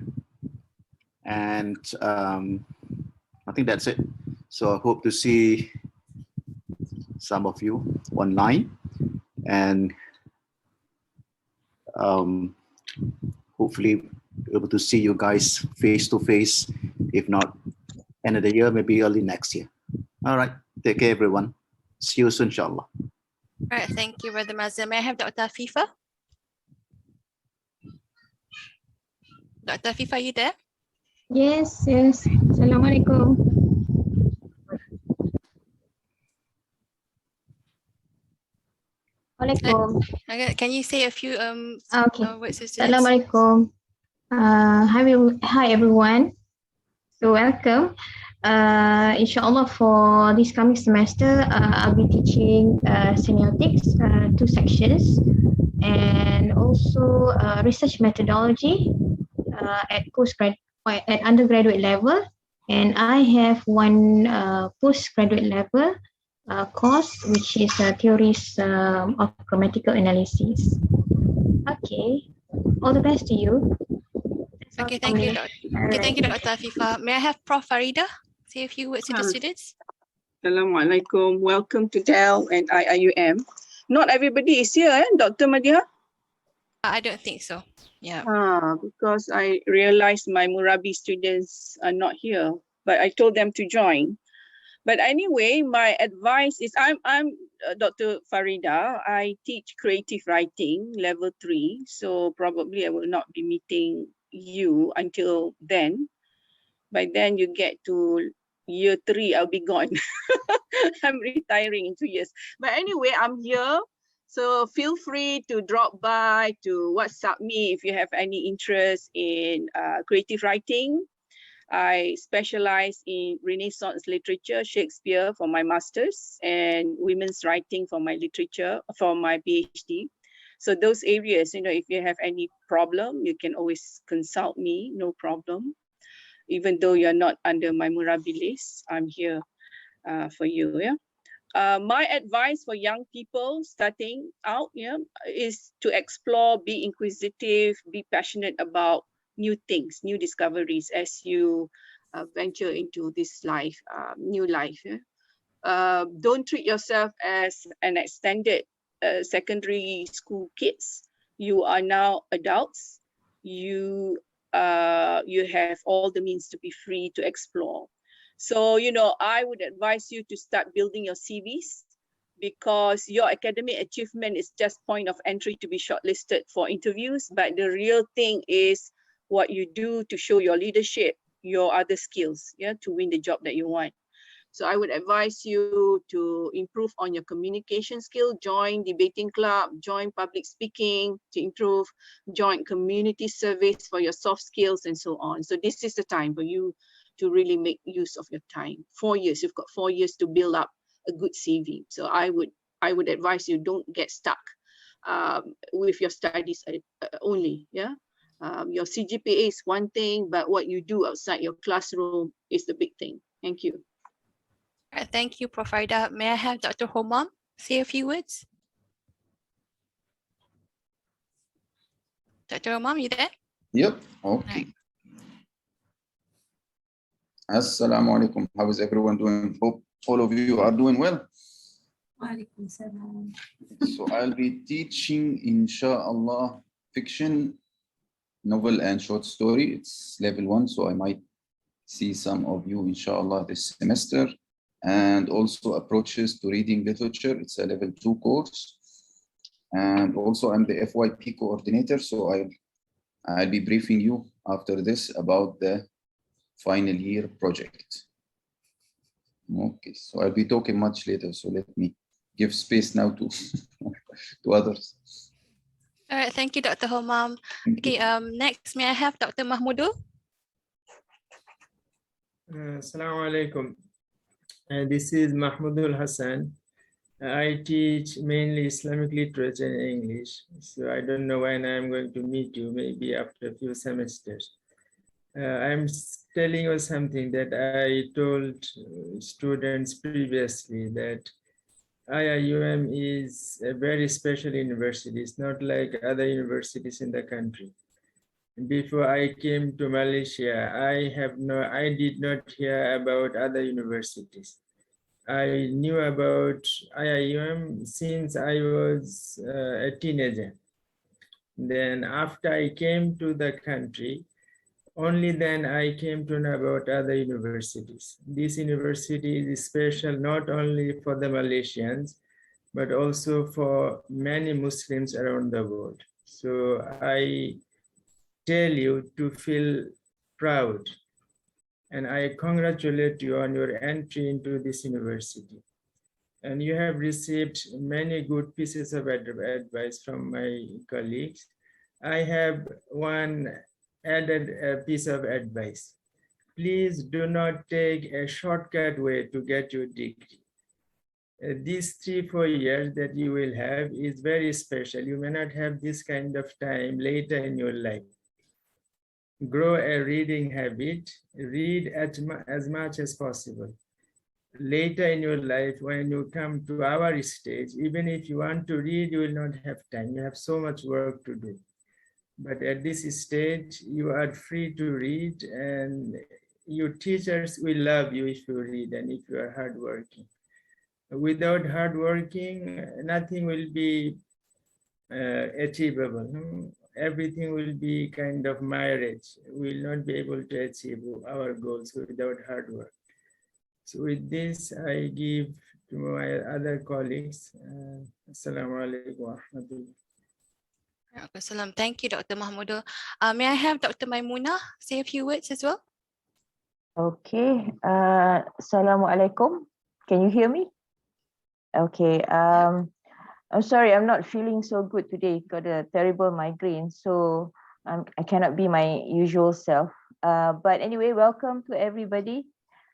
And I think that's it. So I hope to see some of you online, and hopefully able to see you guys face to face, if not end of the year, maybe early next year. All right, take care, everyone. See you soon, inshallah. All right, thank you, Brother Mazlan. May I have Dr. Afifa? Dr. Afifa, are you there? Yes. Assalamualaikum. Waalaikum. Can you say a few Okay. words to students? Assalamualaikum. Hi everyone. So welcome. Inshallah, for this coming semester, I'll be teaching semiotics, 2 sections, and also research methodology at undergraduate level. And I have one postgraduate level course, which is theories of grammatical analysis. Okay, all the best to you. Okay, thank you, Dr. Afifa. May I have Prof. Farida say a few words to the students? Assalamualaikum. Welcome to DELL and IIUM. Not everybody is here, Dr. Madhya? I don't think so. Yeah. Because I realized my Murabi students are not here, but I told them to join. But anyway, my advice is I'm Dr. Farida. I teach creative writing level 3, so probably I will not be meeting you until then. By then you get to year 3, I'll be gone. I'm retiring in 2 years. But anyway, I'm here. So feel free to drop by, to WhatsApp me if you have any interest in creative writing. I specialize in Renaissance literature, Shakespeare for my master's, and women's writing for my literature, for my PhD. So those areas, if you have any problem, you can always consult me, no problem. Even though you're not under my Murabi list, I'm here for you. Yeah. My advice for young people starting out, is to explore, be inquisitive, be passionate about new things, new discoveries as you venture into this life, new life. Yeah? Don't treat yourself as an extended secondary school kids. You are now adults. You have all the means to be free to explore. So, I would advise you to start building your CVs, because your academic achievement is just point of entry to be shortlisted for interviews. But the real thing is what you do to show your leadership, your other skills, to win the job that you want. So I would advise you to improve on your communication skill, join debating club, join public speaking to improve, join community service for your soft skills and so on. So this is the time for you to really make use of your time. 4 years, you've got 4 years to build up a good CV. So I would advise you, don't get stuck with your studies only. Yeah, your CGPA is one thing, but what you do outside your classroom is the big thing. Thank you. Thank you, Prof. Farida. May I have Dr. Homam say a few words? Dr. Homam, you there? Yep. Okay. Assalamu alaikum. How is everyone doing? Hope all of you are doing well. So I'll be teaching, inshallah, fiction, novel and short story. It's level 1, so I might see some of you, inshallah, this semester. And also approaches to reading literature. It's a level 2 course. And also I'm the FYP coordinator, so I'll be briefing you after this about the final year project. Okay, so I'll be talking much later, so let me give space now to to others. All right, thank you, Dr. Homam. Okay, next, may I have Dr. Mahmoud? Assalamu alaikum. This is Mahmoud Hassan. I teach mainly Islamic literature and English. So I don't know when I'm going to meet you, maybe after a few semesters. I'm telling you something that I told students previously, that IIUM is a very special university. It's not like other universities in the country. Before I came to Malaysia, I did not hear about other universities. I knew about IIUM since I was a teenager. Then after I came to the country, only then I came to know about other universities. This university is special not only for the Malaysians, but also for many Muslims around the world. So I tell you to feel proud, and I congratulate you on your entry into this university. And you have received many good pieces of advice from my colleagues. I have one added piece of advice. please do not take a shortcut way to get your degree. These 3-4 years that you will have is very special. You may not have this kind of time later in your life. Grow a reading habit, read as much as possible. Later in your life, when you come to our stage, even if you want to read, you will not have time. You have so much work to do. But at this stage, you are free to read, and your teachers will love you if you read and if you are hardworking. Without hardworking, nothing will be achievable. Everything will be kind of marriage. We will not be able to achieve our goals without hard work. So with this, I give to my other colleagues. Assalamu alaikum wa rahmatullah. Thank you, Dr. Mahmoud. May I have Dr. Myuna say a few words as well? Okay. Assalamualaikum. Can you hear me? Okay. I'm sorry, I'm not feeling so good today. Got a terrible migraine, so I cannot be my usual self. But anyway, welcome to everybody.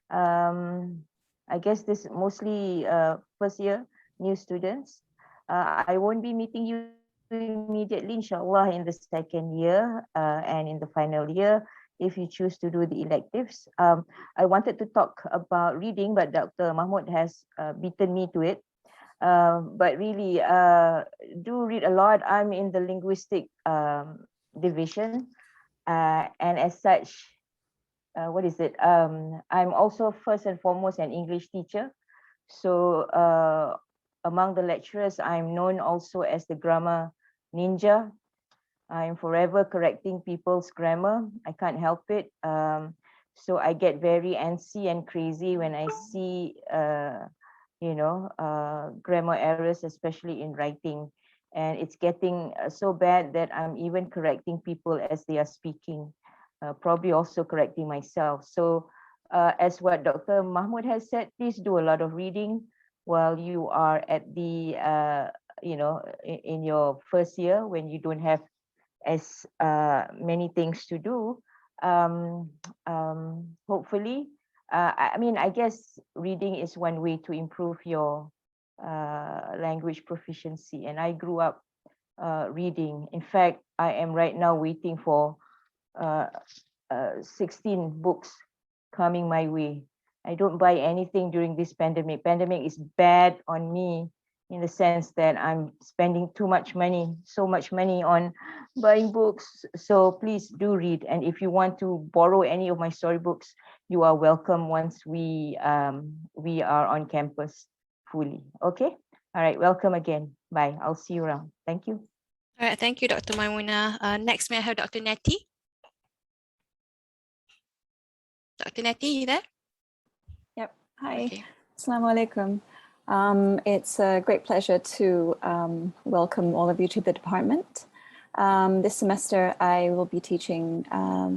I guess this mostly first year new students. I won't be meeting you immediately, inshallah, in the second year and in the final year, if you choose to do the electives. I wanted to talk about reading, but Dr. Mahmoud has beaten me to it. But really, do read a lot. I'm in the linguistic division, and as such, I'm also first and foremost an English teacher. So among the lecturers, I'm known also as the grammar ninja. I'm forever correcting people's grammar. I can't help it. So I get very antsy and crazy when I see grammar errors, especially in writing. And it's getting so bad that I'm even correcting people as they are speaking, probably also correcting myself. So as what Dr. Mahmoud has said, please do a lot of reading while you are at the, in your first year when you don't have as many things to do. Hopefully, I guess reading is one way to improve your language proficiency. And I grew up reading. In fact, I am right now waiting for 16 books coming my way. I don't buy anything during this pandemic. Pandemic is bad on me in the sense that I'm spending too much money, so much money on buying books. So please do read. And if you want to borrow any of my storybooks, you are welcome once we are on campus fully. Okay. All right. Welcome again. Bye. I'll see you around. Thank you. All right. Thank you, Dr. Myuna. Next, may I have Dr. Netty? Dr. Netty, you there? Yep. Hi. Okay. Assalamu alaikum. It's a great pleasure to welcome all of you to the department. This semester, I will be teaching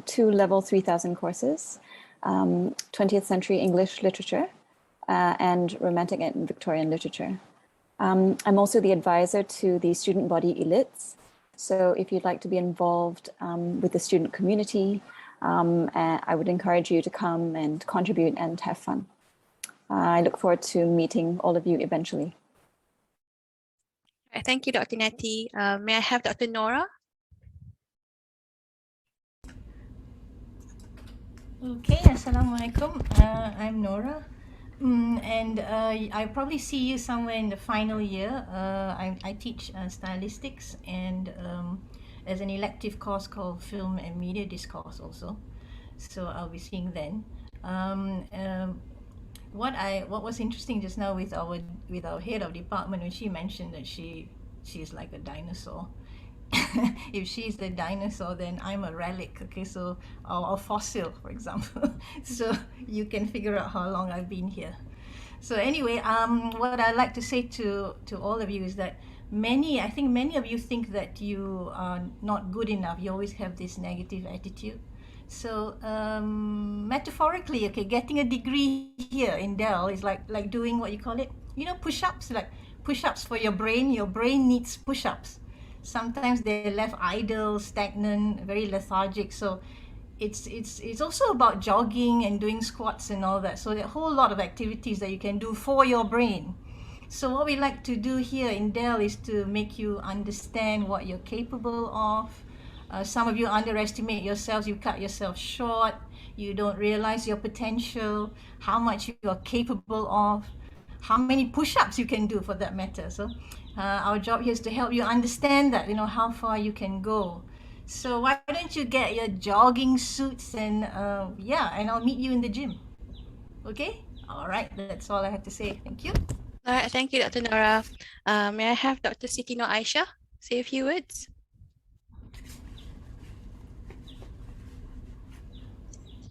2 level 3000 courses, 20th century English literature and Romantic and Victorian literature. I'm also the advisor to the student body elites. So if you'd like to be involved with the student community, I would encourage you to come and contribute and have fun. I look forward to meeting all of you eventually. Thank you, Dr. Netty. May I have Dr. Nora? Okay, Assalamualaikum. I'm Nora. And I probably see you somewhere in the final year. I teach stylistics and there's an elective course called Film and Media Discourse also. So I'll be seeing then. What was interesting just now with our head of department when she mentioned that she's like a dinosaur. If she's the dinosaur, then I'm a relic. Okay, so or fossil, for example. So you can figure out how long I've been here. So anyway, what I'd like to say to all of you is that I think many of you think that you are not good enough. You always have this negative attitude. So metaphorically, okay, getting a degree here in DELL is like doing what you call it, push-ups, like push-ups for your brain. Your brain needs push-ups. Sometimes they're left idle, stagnant, very lethargic. So it's also about jogging and doing squats and all that. So a whole lot of activities that you can do for your brain. So what we like to do here in DELL is to make you understand what you're capable of. Some of you underestimate yourselves, you cut yourself short, you don't realize your potential, how much you are capable of, how many push-ups you can do for that matter. So our job here is to help you understand that, how far you can go. So why don't you get your jogging suits and and I'll meet you in the gym. Okay? All right, that's all I have to say. Thank you. All right, thank you, Dr. Nora. May I have Dr. Sitino Aisha say a few words?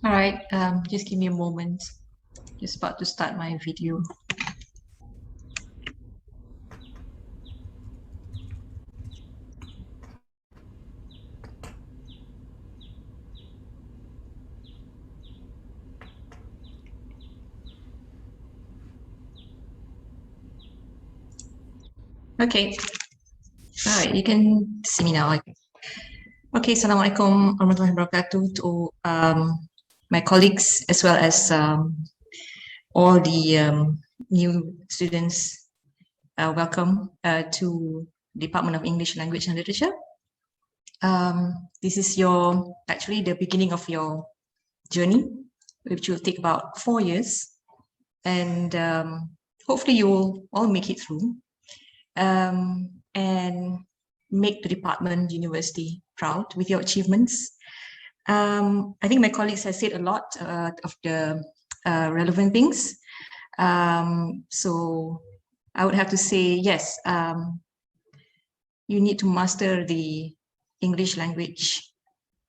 All right, just give me a moment. Just about to start my video. Okay. All right, you can see me now. Okay, Assalamualaikum warahmatullahi wabarakatuh to my colleagues as well as all the new students. Welcome to Department of English Language and Literature. This is actually the beginning of your journey, which will take about 4 years, and hopefully you will all make it through. And make the department, university proud with your achievements. I think my colleagues have said a lot of the relevant things. So I would have to say, yes, you need to master the English language,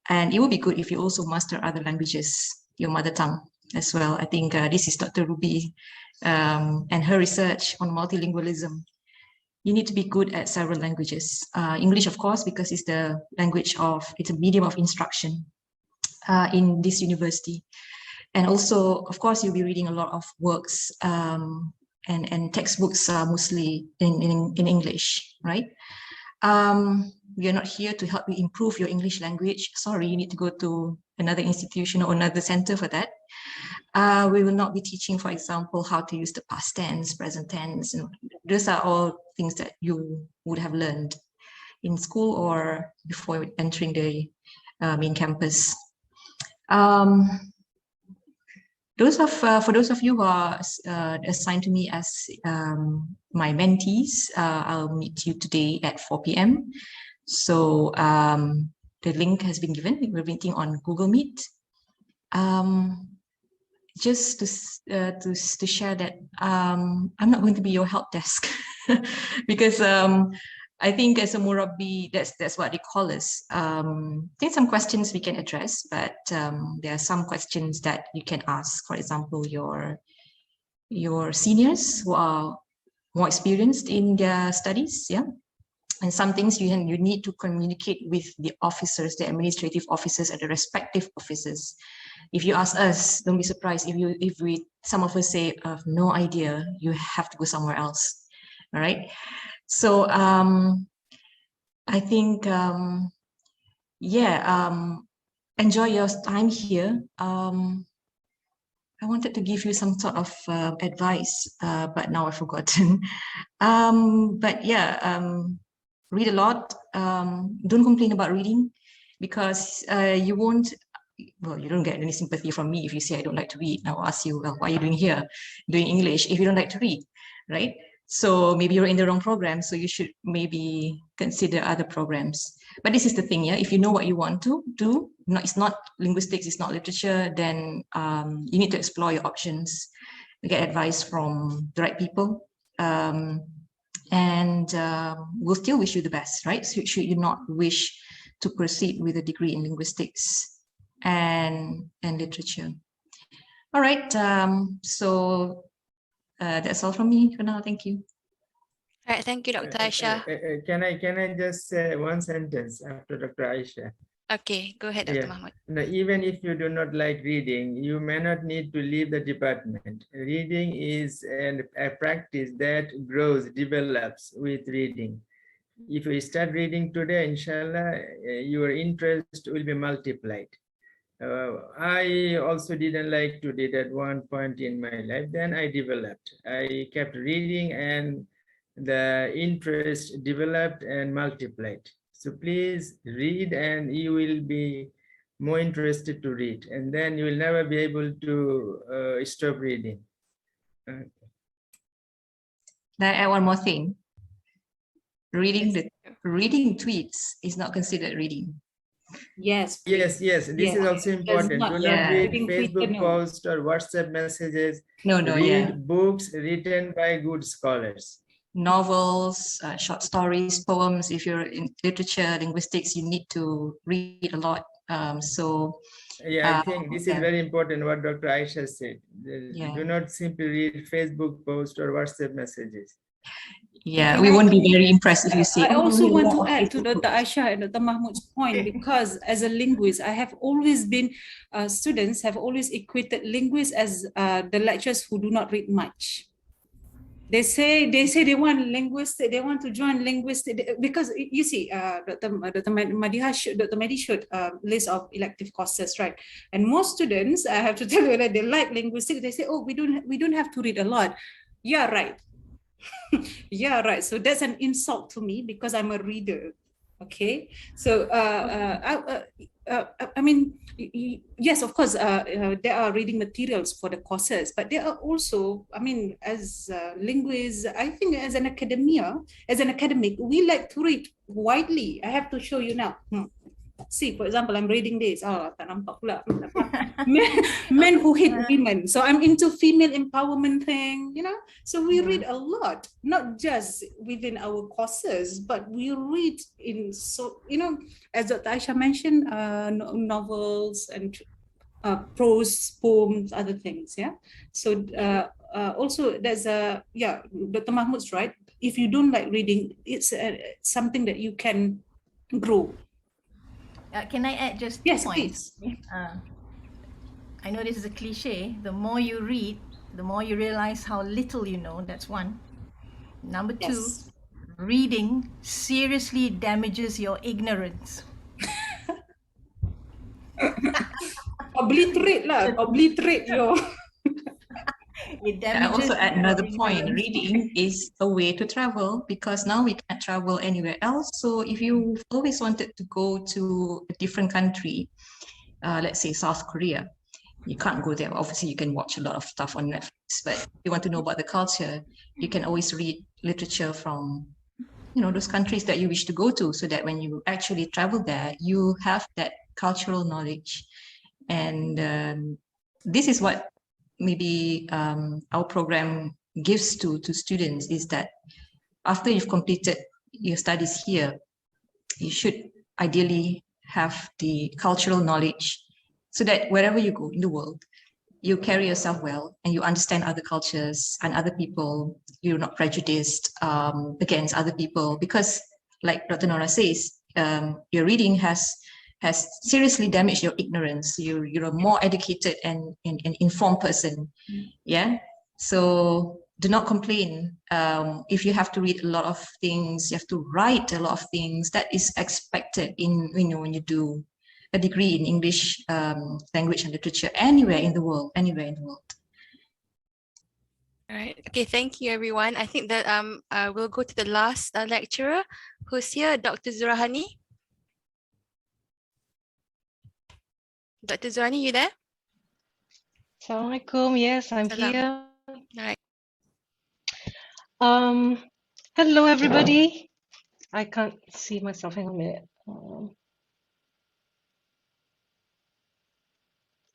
and it would be good if you also master other languages, your mother tongue as well. I think this is Dr. Ruby and her research on multilingualism. You need to be good at several languages. English, of course, because it's the language it's a medium of instruction in this university. And also, of course, you'll be reading a lot of works and textbooks mostly in English, right? We are not here to help you improve your English language. Sorry, you need to go to another institution or another center for that. We will not be teaching, for example, how to use the past tense, present tense. And those are all things that you would have learned in school or before entering the main campus. For those of you who are assigned to me as my mentees, I'll meet you today at 4 p.m. So the link has been given. We're meeting on Google Meet. Just to share that I'm not going to be your help desk because I think as a Murabi, that's what they call us. There's some questions we can address, but there are some questions that you can ask. For example, your seniors who are more experienced in their studies, yeah. And some things you need to communicate with the officers, the administrative officers at the respective offices. If you ask us, don't be surprised if some of us say, no idea, you have to go somewhere else. All right. So I think, enjoy your time here. I wanted to give you some sort of advice, but now I've forgotten. Read a lot. Don't complain about reading, because you don't get any sympathy from me if you say I don't like to read. I'll ask you, well, why are you doing here, doing English, if you don't like to read, right? So maybe you're in the wrong program, so you should maybe consider other programs. But this is the thing, yeah, if you know what you want to do, it's not linguistics, it's not literature, then you need to explore your options, get advice from the right people, and we'll still wish you the best, right? So should you not wish to proceed with a degree in linguistics and literature. All right, so that's all from me for now. Thank you. All right, thank you, Dr. Aisha. Can I just say one sentence after Dr. Aisha? Okay, go ahead, Dr. Mahmoud. No, even if you do not like reading, you may not need to leave the department. Reading is a practice that grows, develops with reading. If you start reading today, inshallah, your interest will be multiplied. I also didn't like to read at one point in my life. Then I developed. I kept reading and the interest developed and multiplied. So please read and you will be more interested to read. And then you will never be able to stop reading. Can I add one more thing? Reading tweets is not considered reading. Yes. Yes. This is also important. Do not read Facebook posts or WhatsApp messages. Read books written by good scholars. Novels, short stories, poems. If you're in literature, linguistics, you need to read a lot. I think this is very important what Dr. Aisha said. Do not simply read Facebook posts or WhatsApp messages. Yeah, we won't be very impressed if you see. I also want to add to Dr. Aisha and Dr. Mahmoud's point, because as a linguist, I have always been, students have always equated linguists as the lecturers who do not read much. They say they want linguistics, they want to join linguistics, because you see, Dr. Mahdi showed a list of elective courses, right? And most students, I have to tell you that they like linguistics, they say, oh, we don't have to read a lot. Yeah, right. Yeah, right. So that's an insult to me because I'm a reader. Okay. So I mean, yes, of course, there are reading materials for the courses, but there are also, I mean, as linguists, I think as an academic, we like to read widely. I have to show you now. See, for example, I'm reading this. Oh, tak nampak pula. Men who hate women. So I'm into female empowerment thing, you know. So we read a lot, not just within our courses, but we read in, so, you know, as Dr. Aisha mentioned, novels and prose, poems, other things. Yeah. So also there's Dr. Mahmoud's right. If you don't like reading, it's something that you can grow. Can I add just 2 points? I know this is a cliche. The more you read, the more you realize how little you know. That's one. Number two, reading seriously damages your ignorance. Obliterate your. I also add another point. Reading is a way to travel, because now we can't travel anywhere else. So if you always wanted to go to a different country, let's say South Korea, you can't go there. Obviously, you can watch a lot of stuff on Netflix, but if you want to know about the culture, you can always read literature from, you know, those countries that you wish to go to, so that when you actually travel there, you have that cultural knowledge. And this is what maybe our program gives to students, is that after you've completed your studies here, you should ideally have the cultural knowledge, so that wherever you go in the world, you carry yourself well and you understand other cultures and other people. You're not prejudiced against other people, because like Dr. Nora says, your reading has seriously damaged your ignorance. You're a more educated and informed person. Yeah. So do not complain if you have to read a lot of things, you have to write a lot of things. That is expected in, you know, when you do a degree in English language and literature anywhere in the world. All right. Okay. Thank you, everyone. I think that we'll go to the last lecturer who's here, Dr. Zurani. Dr. Zurani, you there? Assalamualaikum. Yes, I'm here. All right. Hello, everybody. I can't see myself. Hang on a minute.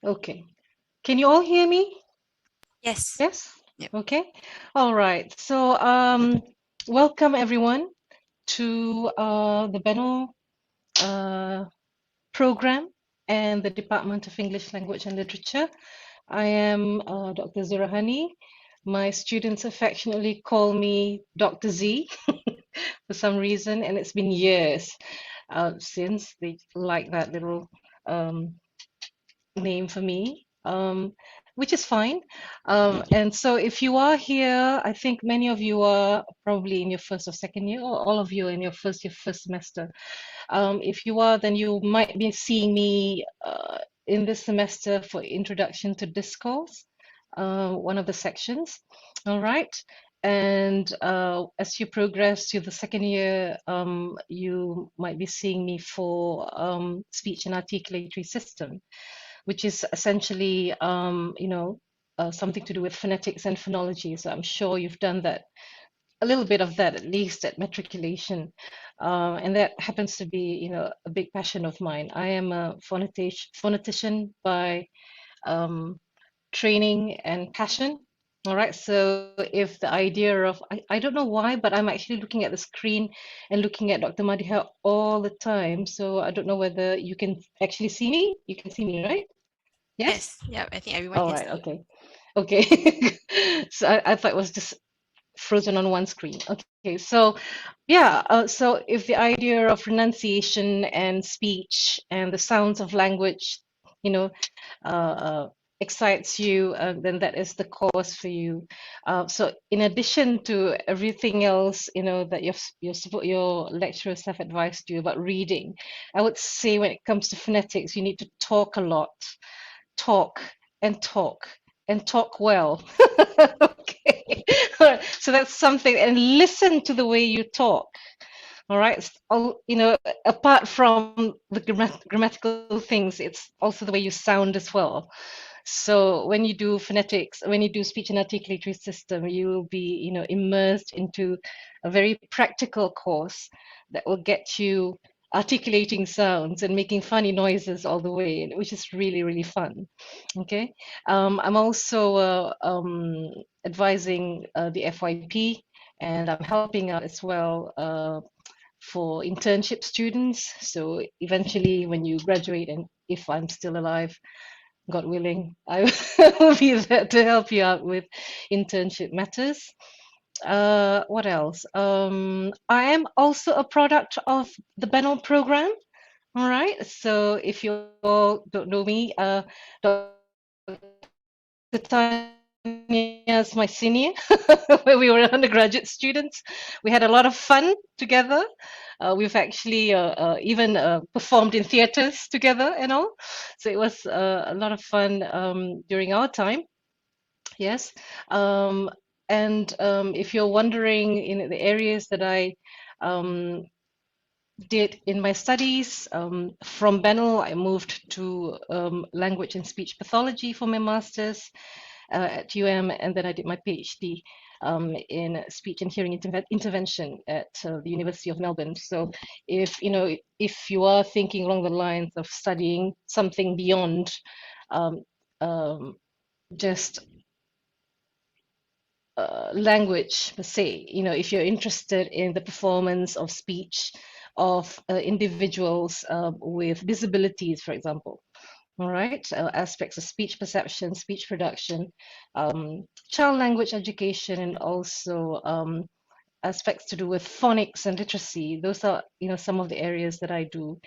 Okay. Can you all hear me? Yes. Yes? Yep. Okay. All right. So welcome everyone to the Benno program and the Department of English Language and Literature. I am Dr. Zurani. My students affectionately call me Dr. Z for some reason, and it's been years since they like that little name for me, which is fine. And so if you are here, I think many of you are probably in your first or second year, or all of you in your first semester. If you are, then you might be seeing me in this semester for Introduction to Discourse, one of the sections. All right. And as you progress to the second year, you might be seeing me for speech and articulatory system, which is essentially, something to do with phonetics and phonology. So I'm sure you've done that, a little bit of that, at least at matriculation. And that happens to be, a big passion of mine. I am a phonetician by training and passion. All right, so if the idea of, I don't know why, but I'm actually looking at the screen and looking at Dr. Madiha all the time. So I don't know whether you can actually see me. You can see me, right? Yes? Yeah, I think everyone All can right, see. okay. Okay. So I thought it was just frozen on one screen. Okay, so yeah, so if the idea of pronunciation and speech and the sounds of language, you know, excites you, then that is the course for you. So in addition to everything else, that your lecturers have advised you about reading, I would say when it comes to phonetics, you need to talk a lot, talk and talk and talk well. Okay. So that's something, and listen to the way you talk. All right. Apart from the grammatical things, it's also the way you sound as well. So when you do phonetics, when you do speech and articulatory system, you will be, immersed into a very practical course that will get you articulating sounds and making funny noises all the way, which is really, really fun. Okay. I'm also advising the FYP, and I'm helping out as well for internship students. So eventually when you graduate, and if I'm still alive, God willing, I will be there to help you out with internship matters. What else? I am also a product of the BENNEL program. All right. So if you all don't know me, Dr. Tanya is my senior, where we were undergraduate students. We had a lot of fun together. We've actually even performed in theaters together and all. So it was a lot of fun during our time. Yes. If you're wondering in the areas that I did in my studies, from BENNEL, I moved to language and speech pathology for my master's at and then I did my PhD in speech and hearing intervention at the University of Melbourne. So if you are thinking along the lines of studying something beyond just language per se, if you're interested in the performance of speech of individuals with disabilities, for example, all right, aspects of speech perception, speech production, child language education, and also aspects to do with phonics and literacy. Those are, some of the areas that I do.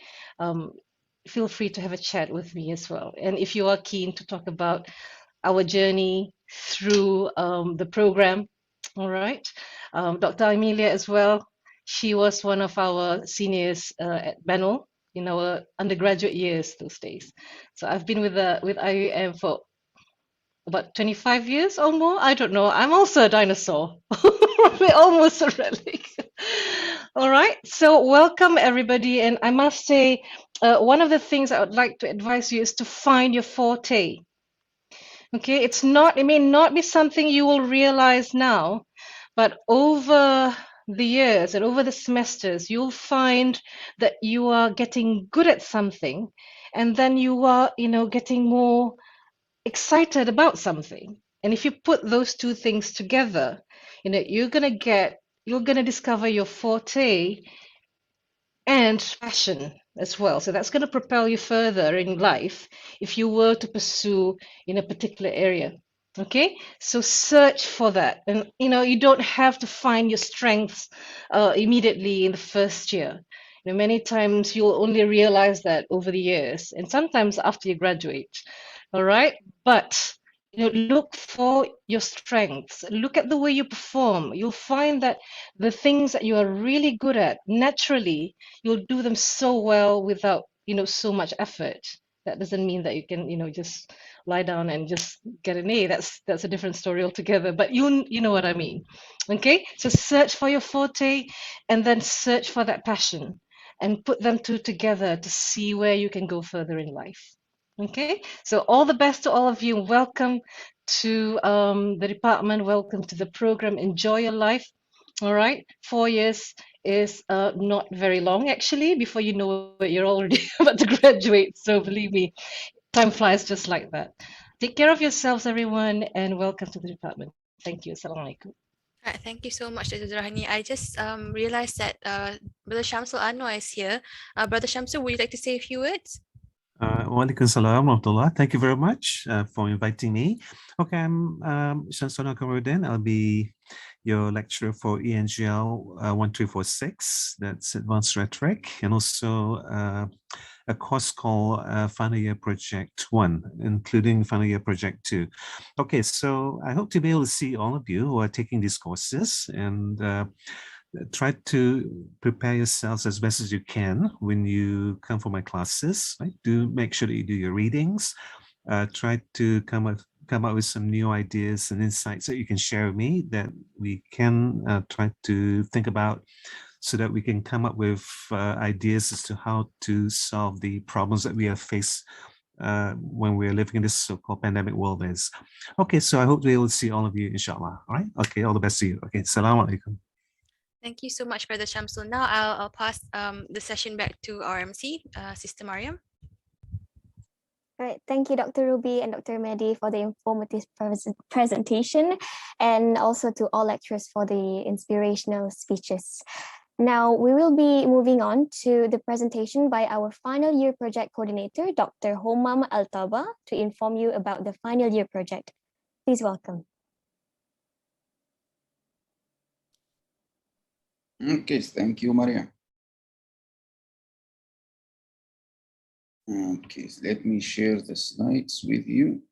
Feel free to have a chat with me as well. And if you are keen to talk about our journey through the program, all right, Dr. Emilia as well. She was one of our seniors at BENNEL in our undergraduate years those days. So I've been with IUM for about 25 years or more. I don't know. I'm also a dinosaur. We're almost a relic. All right. So welcome everybody. And I must say, one of the things I would like to advise you is to find your forte. Okay. It may not be something you will realize now, but over the years and over the semesters, you'll find that you are getting good at something, and then you are, getting more excited about something. And if you put those two things together, you're gonna discover your forte and passion as well. So that's going to propel you further in life if you were to pursue in a particular area. Okay, so search for that, and you don't have to find your strengths immediately in the first year. Many times you'll only realize that over the years, and sometimes after you graduate. All right, but look for your strengths. Look at the way you perform. You'll find that the things that you are really good at naturally, you'll do them so well without so much effort. That doesn't mean that you can, just lie down and just get an A. That's a different story altogether. But you know what I mean. Okay, so search for your forte, and then search for that passion, and put them two together to see where you can go further in life. Okay, so all the best to all of you. Welcome to the department. Welcome to the program. Enjoy your life. All right, 4 years is not very long actually. Before you know it, you're already about to graduate. So believe me, time flies just like that. Take care of yourselves, everyone, and welcome to the department. Thank you. Assalamualaikum. Right, thank you so much, Dr. Zurani. I just realized that Brother Shamsul Anwar is here. Brother Shamsul, would you like to say a few words? Walaikum salam warahmatullah. Thank you very much for inviting me. Okay, I'm Shamsul Anwar. I'll be your lecturer for ENGL 1346, that's Advanced Rhetoric, and also a course called Final Year Project 1, including Final Year Project 2. Okay, so I hope to be able to see all of you who are taking these courses, and try to prepare yourselves as best as you can when you come for my classes. Right? Do make sure that you do your readings. Try to come up with some new ideas and insights that you can share with me that we can try to think about, so that we can come up with ideas as to how to solve the problems that we have faced when we're living in this so-called pandemic world is. Okay, so I hope to be able to see all of you, inshallah. All right? Okay, all the best to you. Okay, Assalamu alaikum. Thank you so much, Brother Shamsul. Now I'll pass the session back to our MC, Sister Mariam. All right, thank you, Dr. Ruby and Dr. Mehdi, for the informative presentation, and also to all lecturers for the inspirational speeches. Now we will be moving on to the presentation by our final year project coordinator, Dr. Homam Altaba, to inform you about the final year project. Please welcome. Okay, thank you, Maria. Okay, so let me share the slides with you.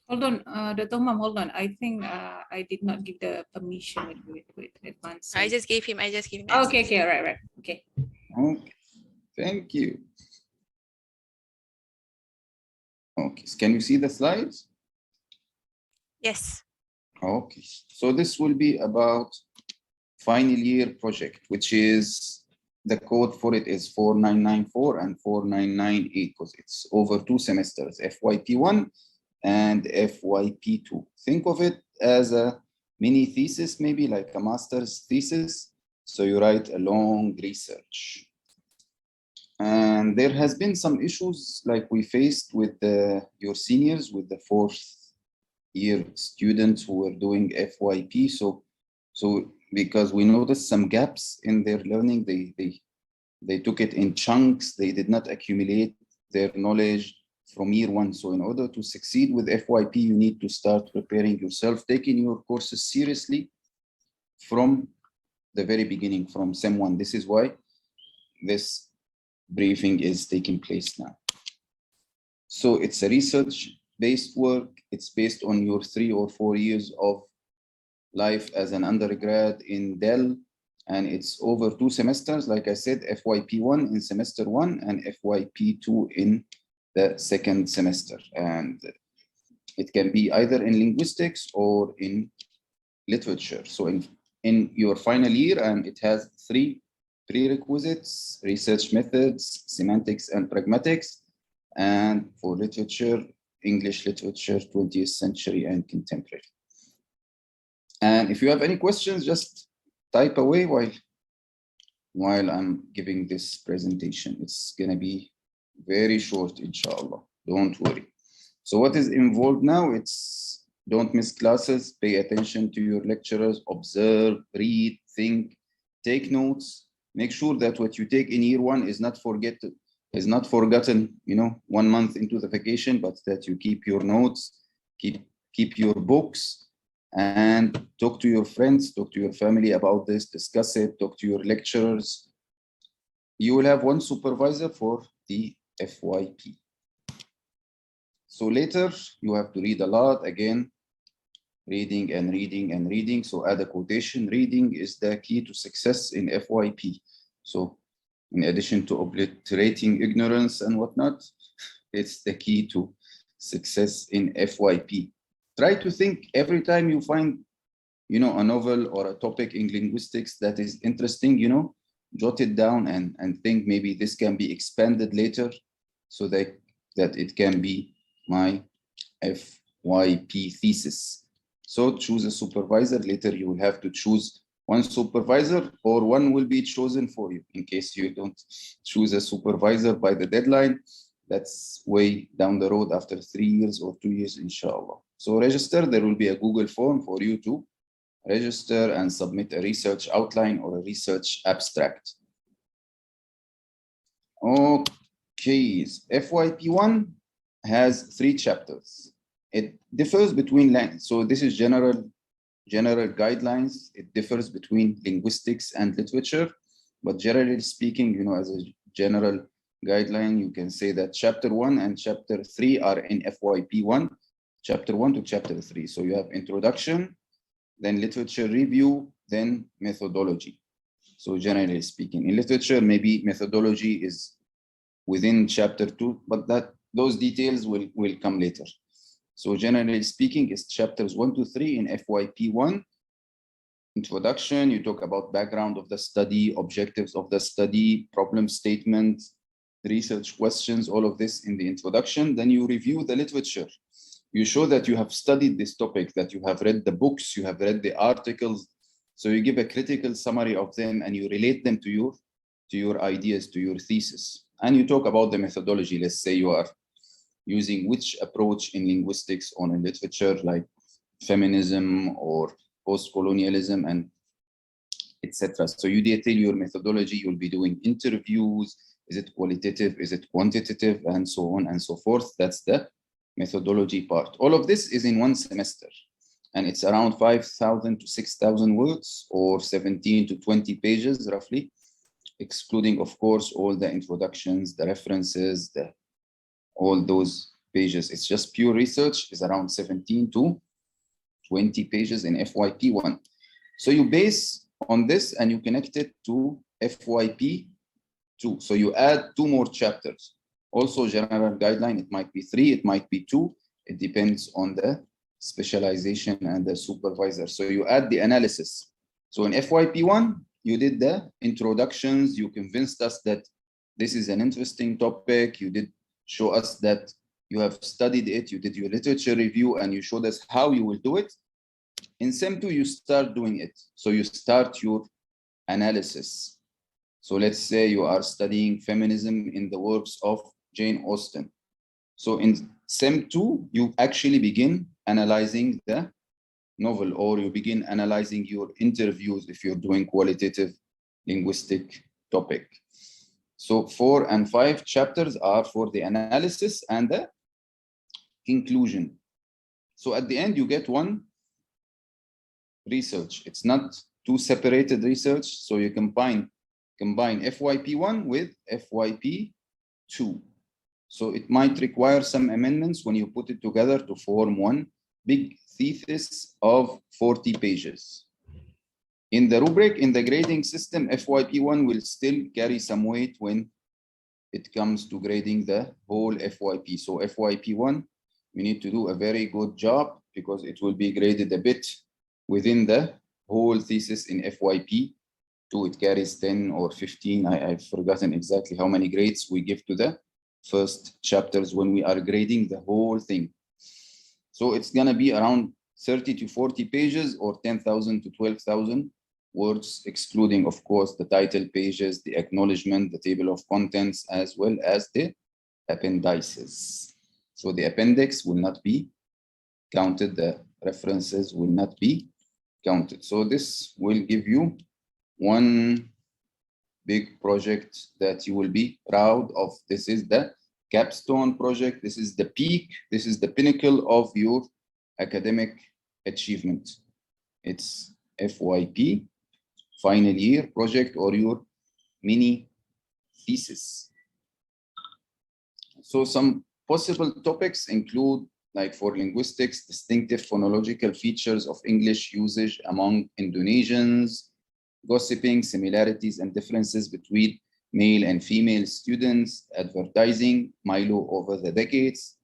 Hold on, Dr. Umam, hold on. I think I did not give the permission. Wait, advance. I just gave him. Okay, right. Okay. Okay, thank you. Okay, so can you see the slides? Yes. Okay, so this will be about final year project, which is the code for it is 4994 and 4998, because it's over 2 semesters, FYP1 and FYP2. Think of it as a mini thesis, maybe like a master's thesis. So you write a long research. And there has been some issues like we faced with your seniors, with the 4th year students who were doing FYP. So because we noticed some gaps in their learning, they took it in chunks. They did not accumulate their knowledge from year 1. So in order to succeed with FYP, you need to start preparing yourself, taking your courses seriously from the very beginning, from Sem 1. This is why this briefing is taking place now. So it's a research-based work. It's based on your 3 or 4 years of life as an undergrad in DELL, and it's over 2 semesters. Like I said, FYP1 in semester 1 and FYP2 in the 2nd semester. And it can be either in linguistics or in literature. So in your final year, and it has 3 prerequisites: research methods, semantics, and pragmatics. And for literature, English literature, 20th century and contemporary. And if you have any questions, just type away while I'm giving this presentation. It's gonna be very short, inshallah. Don't worry. So what is involved now? It's don't miss classes, pay attention to your lecturers, observe, read, think, take notes. Make sure that what you take in year 1 is not forgotten, 1 month into the vacation, but that you keep your notes, keep your books, and talk to your friends, talk to your family about this, discuss it, talk to your lecturers. You will have 1 supervisor for the FYP. So later you have to read a lot again, reading and reading and reading. So add a quotation. Reading is the key to success in FYP. So In addition to obliterating ignorance and whatnot, it's the key to success in FYP. Try to think every time you find, you know, a novel or a topic in linguistics that is interesting, you know, jot it down and think maybe this can be expanded later so that it can be my FYP thesis. So choose a supervisor. Later you will have to choose one supervisor, or one will be chosen for you in case you don't choose a supervisor by the deadline. That's way down the road after 3 years or 2 years, inshallah. So register. There will be a Google form for you to register and submit a research outline or a research abstract. Okay, FYP1 has 3 chapters. It differs between languages. So this is general guidelines. It differs between linguistics and literature, but generally speaking, you know, as a general guideline, you can say that chapter 1 and chapter 3 are in FYP1, chapter 1 to chapter 3. So you have introduction, then literature review, then methodology. So generally speaking, in literature, maybe methodology is within chapter 2, but those details will come later. So generally speaking, it's chapters 1 to 3 in FYP1. Introduction, you talk about background of the study, objectives of the study, problem statement, research questions, all of this in the introduction. Then you review the literature. You show that you have studied this topic, that you have read the books, you have read the articles. So you give a critical summary of them and you relate them to your ideas, to your thesis. And you talk about the methodology. Let's say you are using which approach in linguistics or in literature, like feminism or post-colonialism and etc. So you detail your methodology. You'll be doing interviews. Is it qualitative? Is it quantitative? And so on and so forth. That's the methodology part. All of this is in one semester. And it's around 5,000 to 6,000 words, or 17 to 20 pages roughly, excluding, of course, all the introductions, the references, all those pages. It's just pure research is around 17 to 20 pages in FYP1. So you base on this and you connect it to FYP2. So you add 2 more chapters. Also general guideline, it might be 3, it might be 2. It depends on the specialization and the supervisor. So you add the analysis. So in FYP1, you did the introductions. You convinced us that this is an interesting topic. You did show us that you have studied it. You did your literature review and you showed us how you will do it. In SEM 2, you start doing it. So you start your analysis. So let's say you are studying feminism in the works of Jane Austen. So in SEM 2, you actually begin analyzing the novel, or you begin analyzing your interviews if you're doing qualitative linguistic topic. So 4 and 5 chapters are for the analysis and the conclusion. So at the end, you get one research. It's not 2 separated research. So you combine FYP1 with FYP2. So it might require some amendments when you put it together to form one big thesis of 40 pages. In the rubric, in the grading system, FYP1 will still carry some weight when it comes to grading the whole FYP. So FYP1, we need to do a very good job because it will be graded a bit within the whole thesis in FYP2. It carries 10 or 15. I've forgotten exactly how many grades we give to the first chapters when we are grading the whole thing. So it's gonna be around 30 to 40 pages or 10,000 to 12,000 words, excluding, of course, the title pages, the acknowledgement, the table of contents, as well as the appendices. So the appendix will not be counted. The references will not be counted. So this will give you one big project that you will be proud of. This is the capstone project. This is the peak. This is the pinnacle of your academic achievement. It's FYP, final year project, or your mini thesis. So some possible topics include, like for linguistics, distinctive phonological features of English usage among Indonesians, gossiping, similarities and differences between male and female students, advertising, Milo over the decades.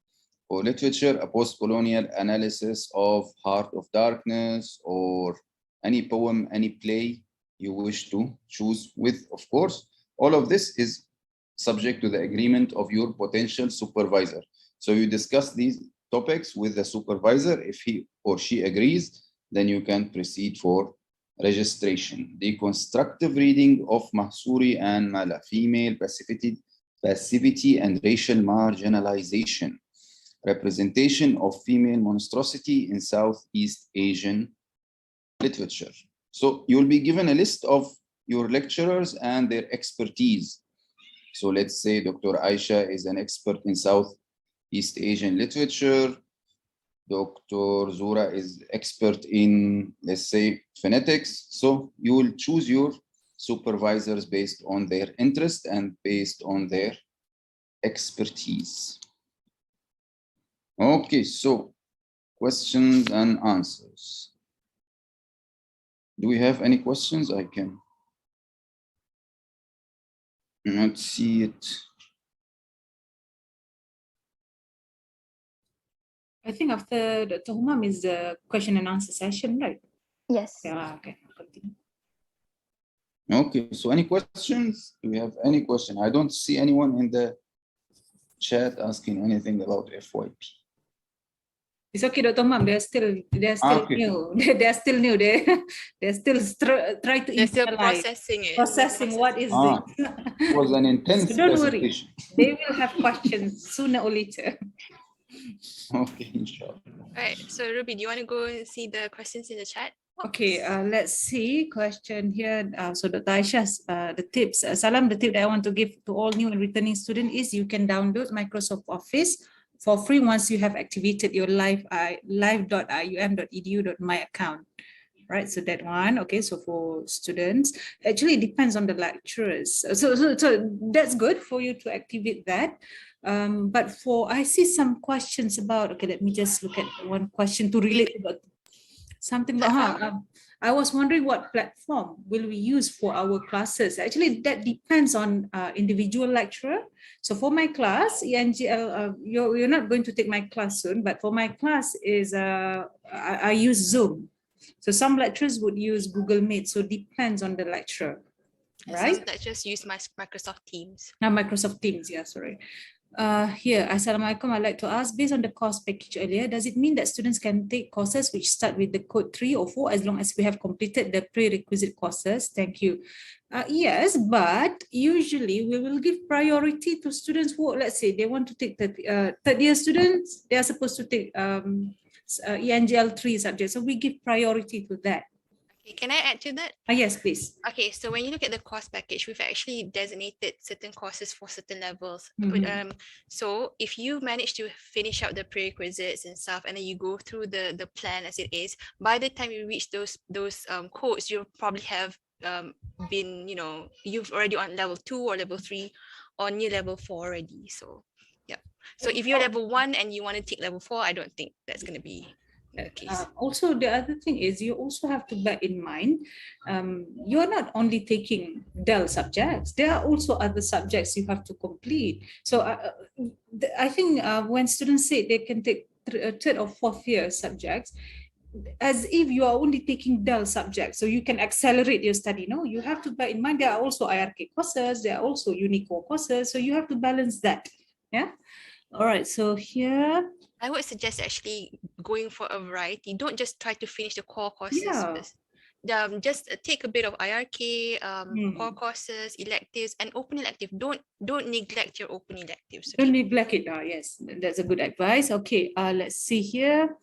For literature, a post-colonial analysis of Heart of Darkness, or any poem, any play you wish to choose with, of course. All of this is subject to the agreement of your potential supervisor. So you discuss these topics with the supervisor. If he or she agrees, then you can proceed for registration. Deconstructive reading of Mahsuri and Mala, female passivity and racial marginalization. Representation of female monstrosity in Southeast Asian literature. So you'll be given a list of your lecturers and their expertise. So let's say Dr. Aisha is an expert in Southeast Asian literature. Dr. Zura is expert in, let's say, phonetics. So you will choose your supervisors based on their interest and based on their expertise. Okay, so questions and answers. Do we have any questions? I can not see it. I think after Dr. Humam is the question and answer session, right? Yes. Yeah, okay. Continue. Okay, so any questions? Do we have any question? I don't see anyone in the chat asking anything about FYP. It's okay, Dr. Humam. They're still Okay. new. They're still new. They're still trying to They're still internalize, processing it. processing what is this. It was an intense So don't worry. presentation. They will have questions sooner or later. Okay, inshallah. All right, so Ruby, do you want to go and see the questions in the chat? Okay, let's see question here. So Dr. Aisha's the tips. Salam, the tip that I want to give to all new and returning students is you can download Microsoft Office for free once you have activated your live.ium.edu.my account. Right, so that one. Okay, so for students, actually it depends on the lecturers. So that's good for you to activate that. But I see some questions about, okay, let me just look at one question to relate about something about, I was wondering what platform will we use for our classes. Actually, that depends on individual lecturer. So for my class, ENGL, you're not going to take my class soon, but for my class is, I use Zoom. So some lecturers would use Google Meet, so it depends on the lecturer, right? Some lecturers use Microsoft Teams. Now Microsoft Teams, yeah, sorry. Here, Assalamualaikum, I'd like to ask, based on the course package earlier, does it mean that students can take courses which start with the code 3 or 4 as long as we have completed the prerequisite courses? Thank you. Yes, but usually we will give priority to students who, let's say, they want to take the third year students, they are supposed to take ENGL 3 subjects. So we give priority to that. Okay, can I add to that? Yes, please. Okay, so when you look at the course package, we've actually designated certain courses for certain levels. So if you manage to finish out the prerequisites and stuff, and then you go through the plan as it is, by the time you reach those codes, you'll probably have been, you've already on level 2 or level 3 or near level 4 already. So yeah. So if you're level 1 and you want to take level 4, I don't think that's going to be the case. Also, the other thing is you also have to bear in mind, you're not only taking DELL subjects, there are also other subjects you have to complete. So I think when students say they can take third or fourth year subjects, as if you are only taking DELL subjects, so you can accelerate your study. No, you have to bear in mind there are also IRK courses, there are also Unicore courses, so you have to balance that. Yeah. All right, so here I would suggest actually going for a variety. Don't just try to finish the core courses first. Just take a bit of IRK, core courses, electives, and open elective. Don't neglect your open electives. Okay? Don't neglect it. Yes, that's a good advice. Okay, let's see here.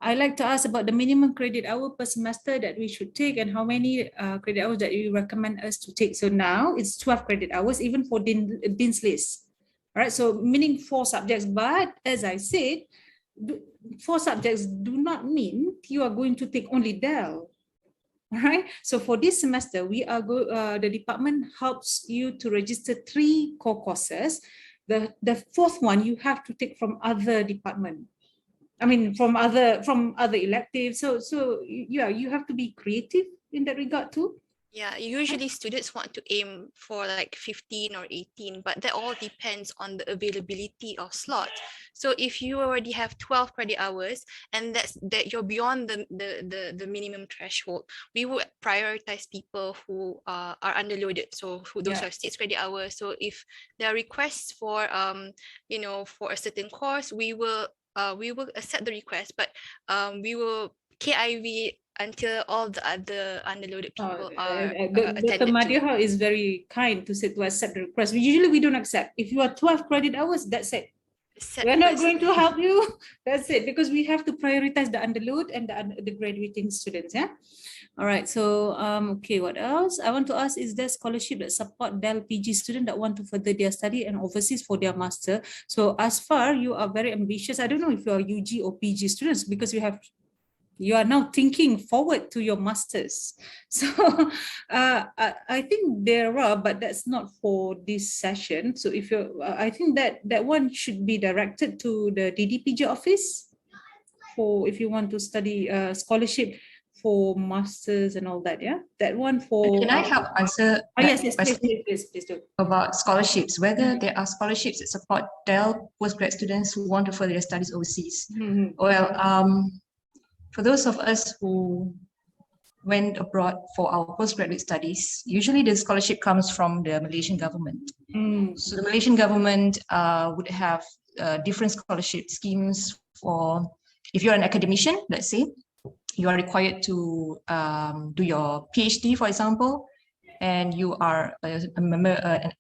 I'd like to ask about the minimum credit hour per semester that we should take and how many credit hours that you recommend us to take. So now it's 12 credit hours, even for Dean's list. All right, so meaning 4 subjects, but as I said, 4 subjects do not mean you are going to take only DELL. All right, so for this semester, we are the department helps you to register 3 core courses. The 4th one you have to take from other department. I mean, from other electives. So yeah, you have to be creative in that regard too. Yeah, usually students want to aim for like 15 or 18, but that all depends on the availability of slots. So if you already have 12 credit hours and that you're beyond the minimum threshold, we would prioritize people who are underloaded. So who those who have 6 credit hours. So if there are requests for you know, for a certain course, we will accept the request, but we will KIV until all the other underloaded people are Dr. attended to. Madiha is very kind to say to accept the request. Usually we don't accept. If you are 12 credit hours, that's it. We're not going to help you. That's it, because we have to prioritize the underload and the graduating students. Yeah. All right. So okay, what else? I want to ask, is there scholarship that support DELL PG students that want to further their study and overseas for their master? So as far you are very ambitious, I don't know if you are UG or PG students, because you are now thinking forward to your masters. So I think there are, but that's not for this session. So if you're, I think that one should be directed to the DDPG office for if you want to study scholarship for masters and all that. Yeah, that one for. Can I help answer? Yes, please do. About scholarships, whether there are scholarships that support DELL postgrad students who want to further their studies overseas. Well, for those of us who went abroad for our postgraduate studies, usually the scholarship comes from the Malaysian government. So the Malaysian government would have different scholarship schemes for, if you're an academician, let's say, you are required to do your PhD, for example, and you are a member,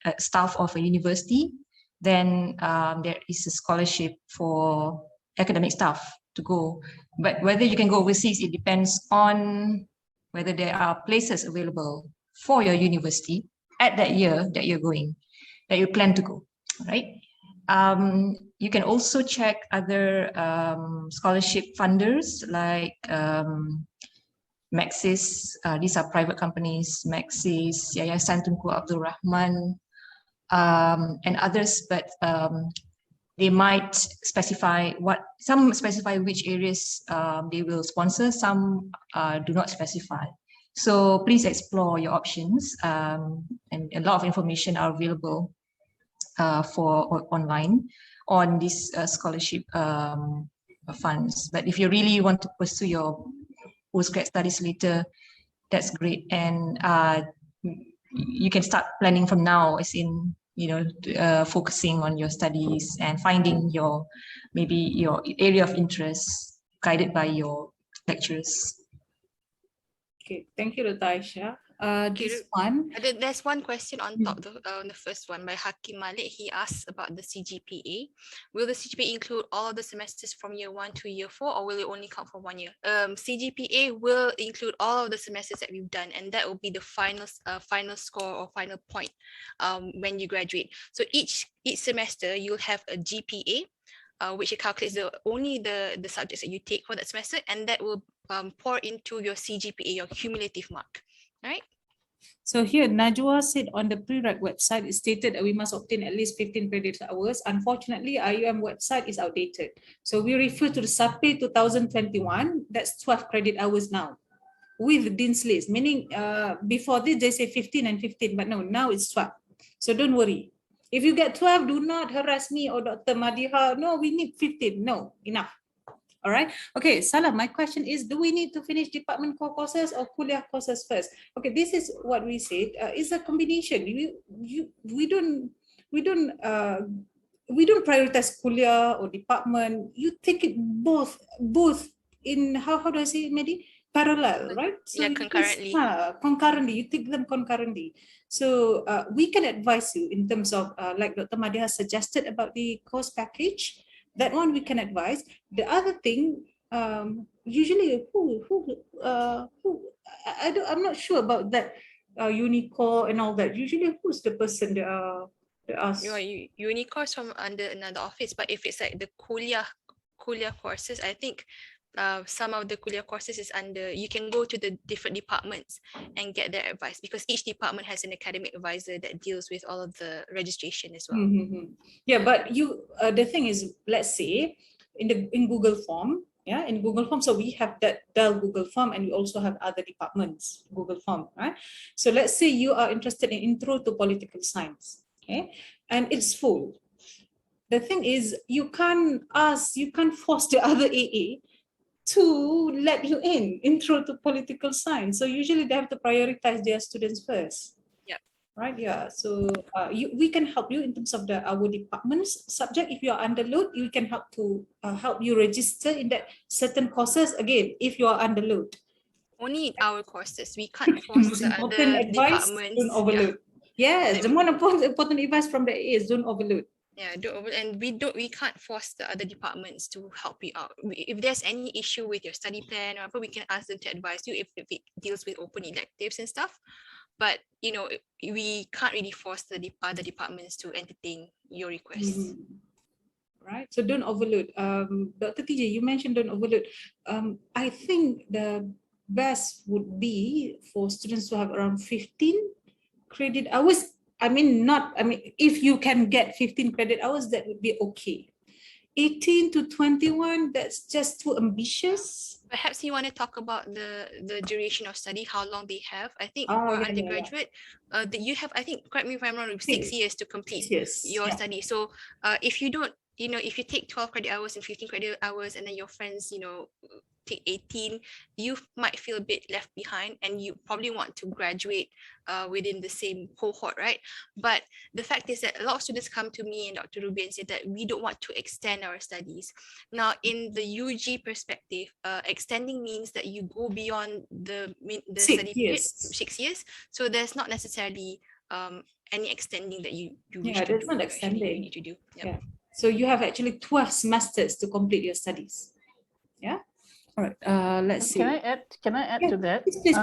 a staff of a university, then there is a scholarship for academic staff to go. But whether you can go overseas, it depends on whether there are places available for your university at that year that you're going, that you plan to go, right? You can also check other scholarship funders like Maxis, these are private companies, Maxis, Yayasan Tunku Abdul Rahman, and others, but they might specify some specify which areas they will sponsor, some do not specify. So please explore your options, and a lot of information are available for online on these scholarship funds. But if you really want to pursue your postgrad studies later, that's great. And you can start planning from now, as in, you know, focusing on your studies and finding your, maybe your area of interest guided by your lecturers. Okay, thank you, Dr. Aisha. This one. There's one question on top, on the first one by Hakim Malik. He asks about the CGPA. Will the CGPA include all of the semesters from year 1 to year 4, or will it only count for 1 year? CGPA will include all of the semesters that we've done, and that will be the final score or final point when you graduate. So each semester you'll have a GPA, which it calculates only the subjects that you take for that semester, and that will pour into your CGPA, your cumulative mark. All right. So here, Najwa said on the prereq website, it stated that we must obtain at least 15 credit hours. Unfortunately, IUM website is outdated. So we refer to the SAPE 2021, that's 12 credit hours now with Dean's list, meaning before this they say 15 and 15, but no, now it's 12. So don't worry. If you get 12, do not harass me or Dr. Madiha. No, we need 15. No, enough. All right. Okay, Salam, my question is, do we need to finish department core courses or kuliah courses first? Okay, this is what we said. It's a combination. We don't prioritize kuliah or department. You take it both in how do I say it, Medi? Parallel, right? So yeah, concurrently. Concurrently, you take them concurrently. So we can advise you in terms of like Dr. Madiha suggested about the course package. That one we can advise. The other thing, usually I'm not sure about that Unicore and all that. Usually who's the person that asks? Your Unicore from under another office, but if it's like the kuliah courses, I think some of the kuliah courses is under, you can go to the different departments and get their advice, because each department has an academic advisor that deals with all of the registration as well. Yeah, but you the thing is, let's say in Google form, Yeah, in Google Form. So we have that DELL Google Form, and we also have other departments Google Form, right? So let's say you are interested in Intro to Political Science, okay, and it's full. The thing is, you can't force the other AA to let you in Intro to Political Science. So usually they have to prioritize their students first. Yeah. Right. Yeah. So we can help you in terms of our department's subject. If you are under load, we can help you register in that certain courses. Again, if you are under load. Only in our courses. We can't force the Important other advice, departments. don't overload. Yes, the more important advice from the AA is don't overload. Yeah, and we can't force the other departments to help you out. If there's any issue with your study plan or whatever, we can ask them to advise you if it deals with open electives and stuff. But we can't really force the other departments to entertain your requests. Right, so don't overload. Dr. TJ, you mentioned don't overload. I think the best would be for students to have around 15 credit hours. If you can get 15 credit hours, that would be okay. 18 to 21, that's just too ambitious. Perhaps you want to talk about the duration of study, how long they have. I think for undergraduate, you have, I think, correct me if I'm wrong, 6 years to complete your study. So if you don't, if you take 12 credit hours and 15 credit hours, and then your friends, take 18, you might feel a bit left behind, and you probably want to graduate within the same cohort, right? But the fact is that a lot of students come to me and Dr. Ruby and say that we don't want to extend our studies. Now, in the UG perspective, extending means that you go beyond the study period, 6 years. So there's not necessarily any extending that you wish to do. There's not extending. You need to do. Yep. Yeah. So you have actually 12 semesters to complete your studies. Yeah. All right, let's see. Can I add to that? Please.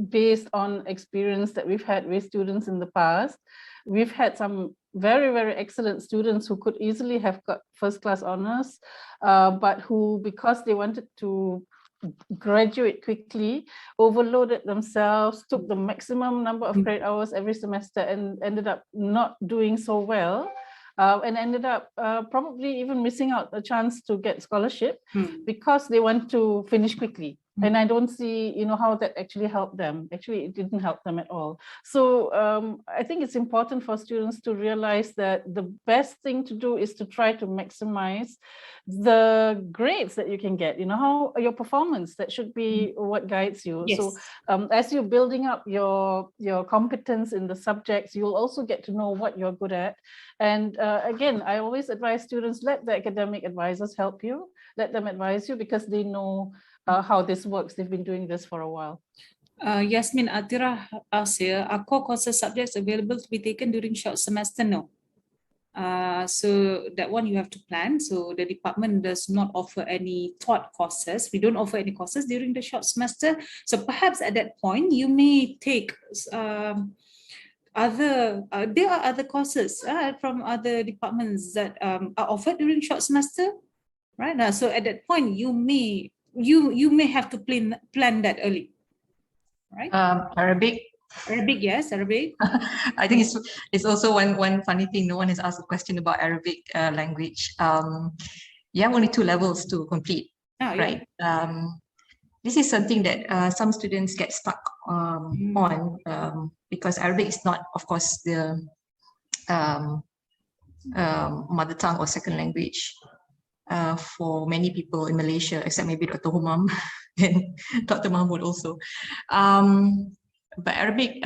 Based on experience that we've had with students in the past, we've had some very, very excellent students who could easily have got first-class honors, but who, because they wanted to graduate quickly, overloaded themselves, took the maximum number of credit hours every semester, and ended up not doing so well. And ended up probably even missing out a chance to get scholarship because they want to finish quickly. And I don't see, how that actually helped them. Actually, it didn't help them at all. So I think it's important for students to realize that the best thing to do is to try to maximize the grades that you can get, how your performance, that should be what guides you. Yes. So as you're building up your competence in the subjects, you'll also get to know what you're good at. And again, I always advise students, let the academic advisors help you, let them advise you, because they know how this works. They've been doing this for a while. Yasmin Atira asks here, are core courses subjects available to be taken during short semester? No. So that one you have to plan. So the department does not offer any taught courses. We don't offer any courses during the short semester. So perhaps at that point, you may take there are other courses from other departments that are offered during short semester, right? So at that point, you may have to plan that early, right? Arabic. Yes, Arabic. I think it's also one funny thing. No one has asked a question about Arabic language. You have only 2 levels to complete, right? This is something that some students get stuck on because Arabic is not, of course, the mother tongue or second language for many people in Malaysia, except maybe Dr. Humam and Dr. Mahmoud also. But Arabic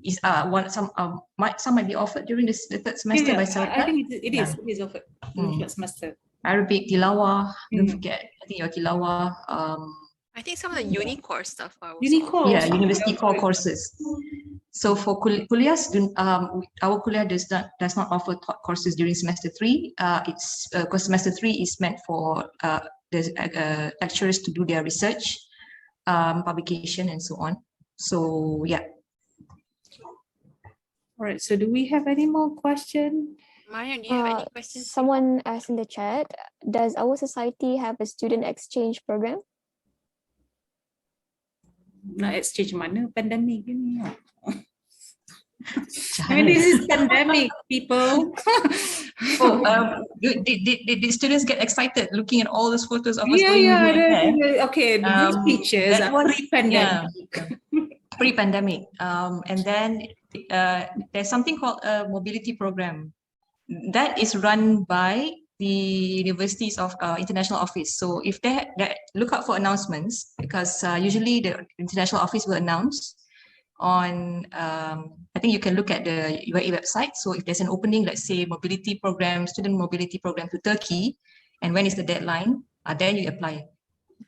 is some might be offered during the 3rd semester by Sarah. I think it is offered during the semester. Arabic, tilawah, don't forget, I think your tilawah. I think some of the uni core stuff are also university core courses. So for kuliahs, our kuliah does not offer courses during semester 3. It's because semester 3 is meant for the lecturers to do their research, publication, and so on. So yeah. All right. So do we have any more questions? Mariam, do you have any questions? Someone asked in the chat, does our society have a student exchange program? Nak exchange mana? Pandemic ni. This is pandemic, people. Oh, did students get excited looking at all those photos of us Yeah, going yeah. here and there? Okay, these pictures That are was pre-pandemic. pre-pandemic. And then there's something called a mobility program that is run by the universities of international office. So if they look out for announcements, because usually the international office will announce on, I think you can look at the UAE website. So if there's an opening, let's say mobility program, student mobility program to Turkey, and when is the deadline, then you apply.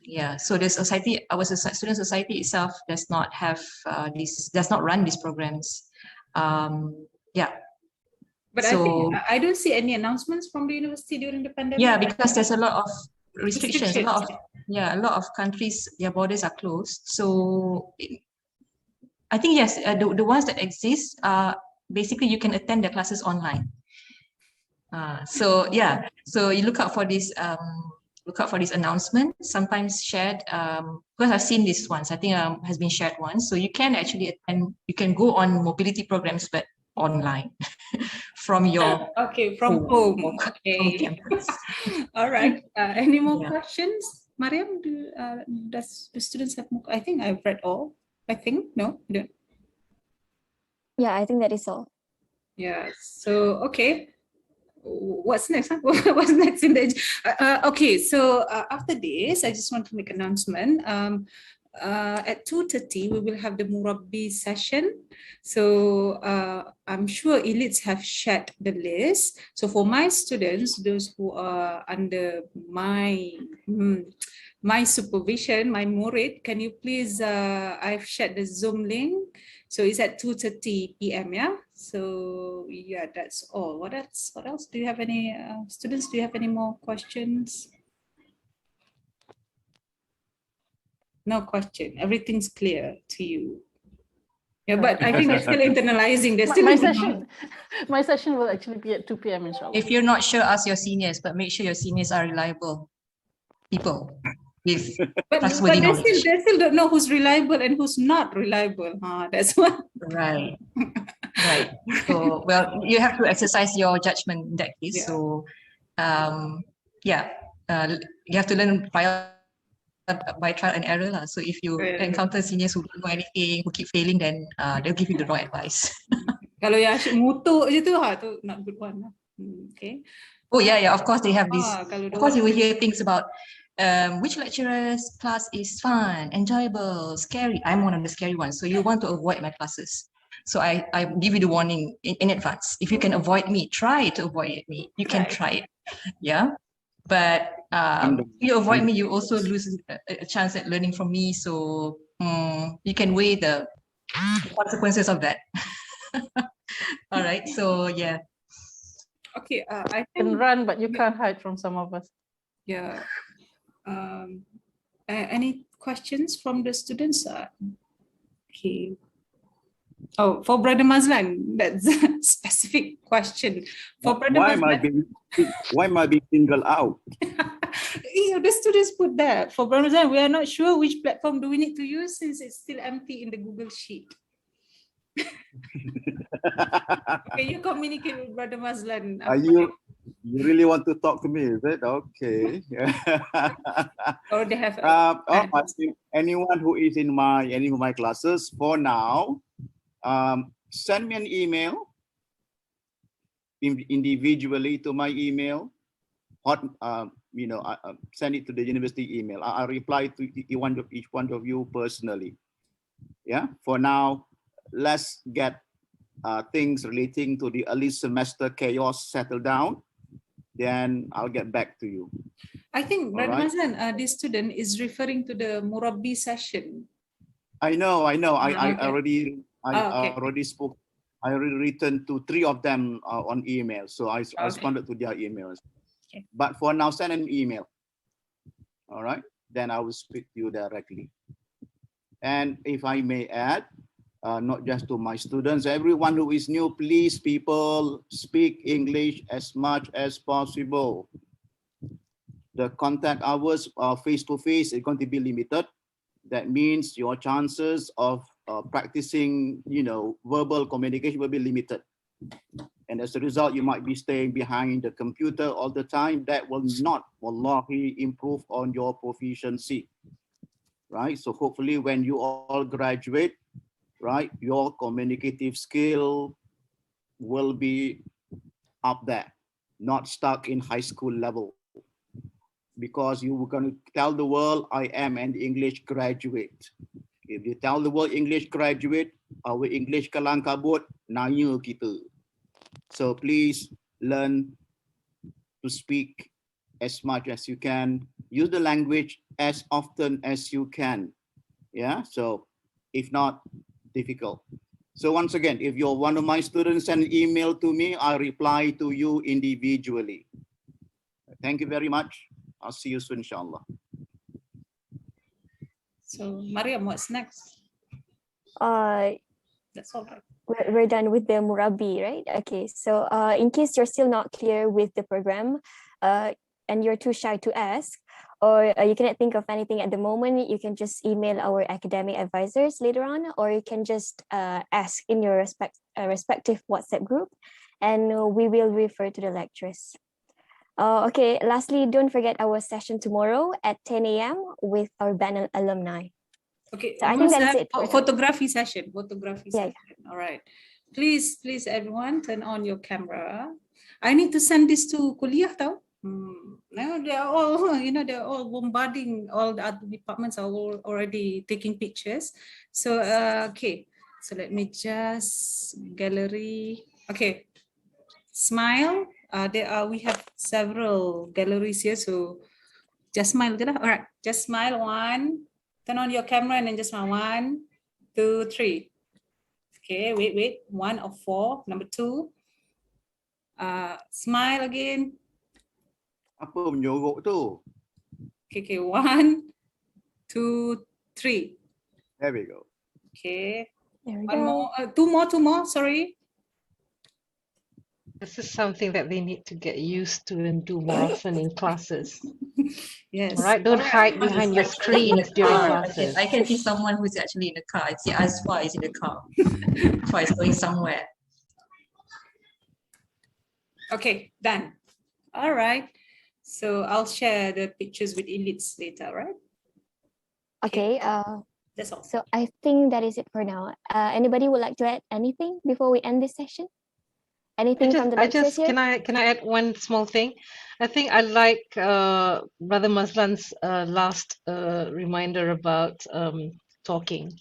Yeah, so the society, our student society itself does not have does not run these programs. Yeah. But so, I think I don't see any announcements from the university during the pandemic. Yeah, because there's a lot of restrictions. A lot of countries, their borders are closed. So I think yes, the ones that exist, basically you can attend the classes online. So yeah, so you look out for this announcement, sometimes shared, because I've seen this once, I think has been shared once. So you can actually attend, you can go on mobility programs, but online from your home. Okay. All right. Any more questions? Mariam, does the students have more? I think I've read all. I think, no, you don't. Yeah, I think that is all. Yeah. So, okay. What's next? What's next in the okay, so after this, I just want to make an announcement. At 2:30, we will have the Murabbi session. So I'm sure elites have shared the list. So for my students, those who are under my supervision, my murid, can you please, I've shared the Zoom link. So it's at 2:30 p.m. Yeah. So yeah, that's all. What else? What else? Do you have any students? Do you have any more questions? No question. Everything's clear to you. Yeah, but I think they're still internalizing. They're still my session will actually be at 2 p.m. inshallah. If you're not sure, ask your seniors, but make sure your seniors are reliable people with trustworthy knowledge. They still don't know who's reliable and who's not reliable. That's what. Right. Right. So, well, you have to exercise your judgment in that case. Yeah. So, you have to learn by trial and error. So if you encounter seniors who don't know anything, who keep failing, then they'll give you the wrong advice. Kalau yang asyik mutuk je tu, tu not good one. Okay. Oh yeah, of course they have this. Of course you will hear things about which lecturer's class is fun, enjoyable, scary. I'm one of the scary ones. So you want to avoid my classes. So I give you the warning in advance. If you can avoid me, try to avoid me. You can try it. Yeah. But if you avoid me, you also lose a chance at learning from me. So you can weigh the consequences of that. All right. So yeah. Okay. I can run, but you can't hide from some of us. Yeah. Any questions from the students? Okay. Oh, for Brother Mazlan, that's a specific question. For Brother Mazlan, why am I being singled out? The students put that. For Brother Mazlan, we are not sure which platform do we need to use since it's still empty in the Google Sheet. Okay, you communicate with Brother Mazlan. You really want to talk to me, is it? Okay. Or they have anyone who is in any of my classes for now, send me an email individually to my email. Send it to the university email. I'll reply to each one of you personally. Yeah. For now, let's get things relating to the early semester chaos settled down. Then I'll get back to you. I think, Brother Mazlan, this student is referring to the Murabbi session. I know. I already spoke. I already written to 3 of them on email. So I responded to their emails. Okay. But for now, send an email. All right. Then I will speak to you directly. And if I may add, not just to my students, everyone who is new, please, people, speak English as much as possible. The contact hours face-to-face is going to be limited. That means your chances of practicing, verbal communication will be limited. And as a result, you might be staying behind the computer all the time. That will not, wallahi, improve on your proficiency, right? So hopefully when you all graduate, right, your communicative skill will be up there, not stuck in high school level. Because you were going to tell the world, I am an English graduate. If you tell the world English graduate, our English kalang kabut, nanya kita. So please learn to speak as much as you can. Use the language as often as you can. Yeah, so if not, difficult. So once again, if you're one of my students, send an email to me, I'll reply to you individually. Thank you very much. I'll see you soon, inshallah. So, Mariam, what's next? That's all right. We're done with the Murabi, right? Okay, so in case you're still not clear with the program and you're too shy to ask, or you cannot think of anything at the moment, you can just email our academic advisors later on, or you can just ask in your respective WhatsApp group, and we will refer to the lecturers. Okay, lastly, don't forget our session tomorrow at 10 a.m. with our band alumni. Okay, so I think that's it. Photography session. Photography session. All right. Please, everyone, turn on your camera. I need to send this to kuliah, tau. Now they are all, they're all bombarding. All the other departments are all already taking pictures. So, okay. So let me just gallery. Okay. Smile. We have several galleries here. So just smile. All right. Just smile. One. Turn on your camera and then just smile. 1, 2, 3. Okay. Wait. 1 of 4. Number 2. Smile again. Apa menyorok tu? Okay. 1, 2, 3. There we go. Okay. There we go. Two more. Sorry. This is something that they need to get used to and do more often in classes. Yes. All right, don't hide behind your screens during classes. I can see someone who's actually in the car. I see Asfa is in the car. Asfa is going somewhere. Okay, done. All right. So I'll share the pictures with elites later, right? Okay. That's all. So I think that is it for now. Anybody would like to add anything before we end this session? Anything from the lecturers here? Can I add one small thing? I think I like Brother Maslan's last reminder about talking.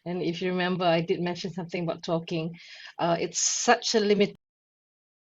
And if you remember, I did mention something about talking. It's such a limit.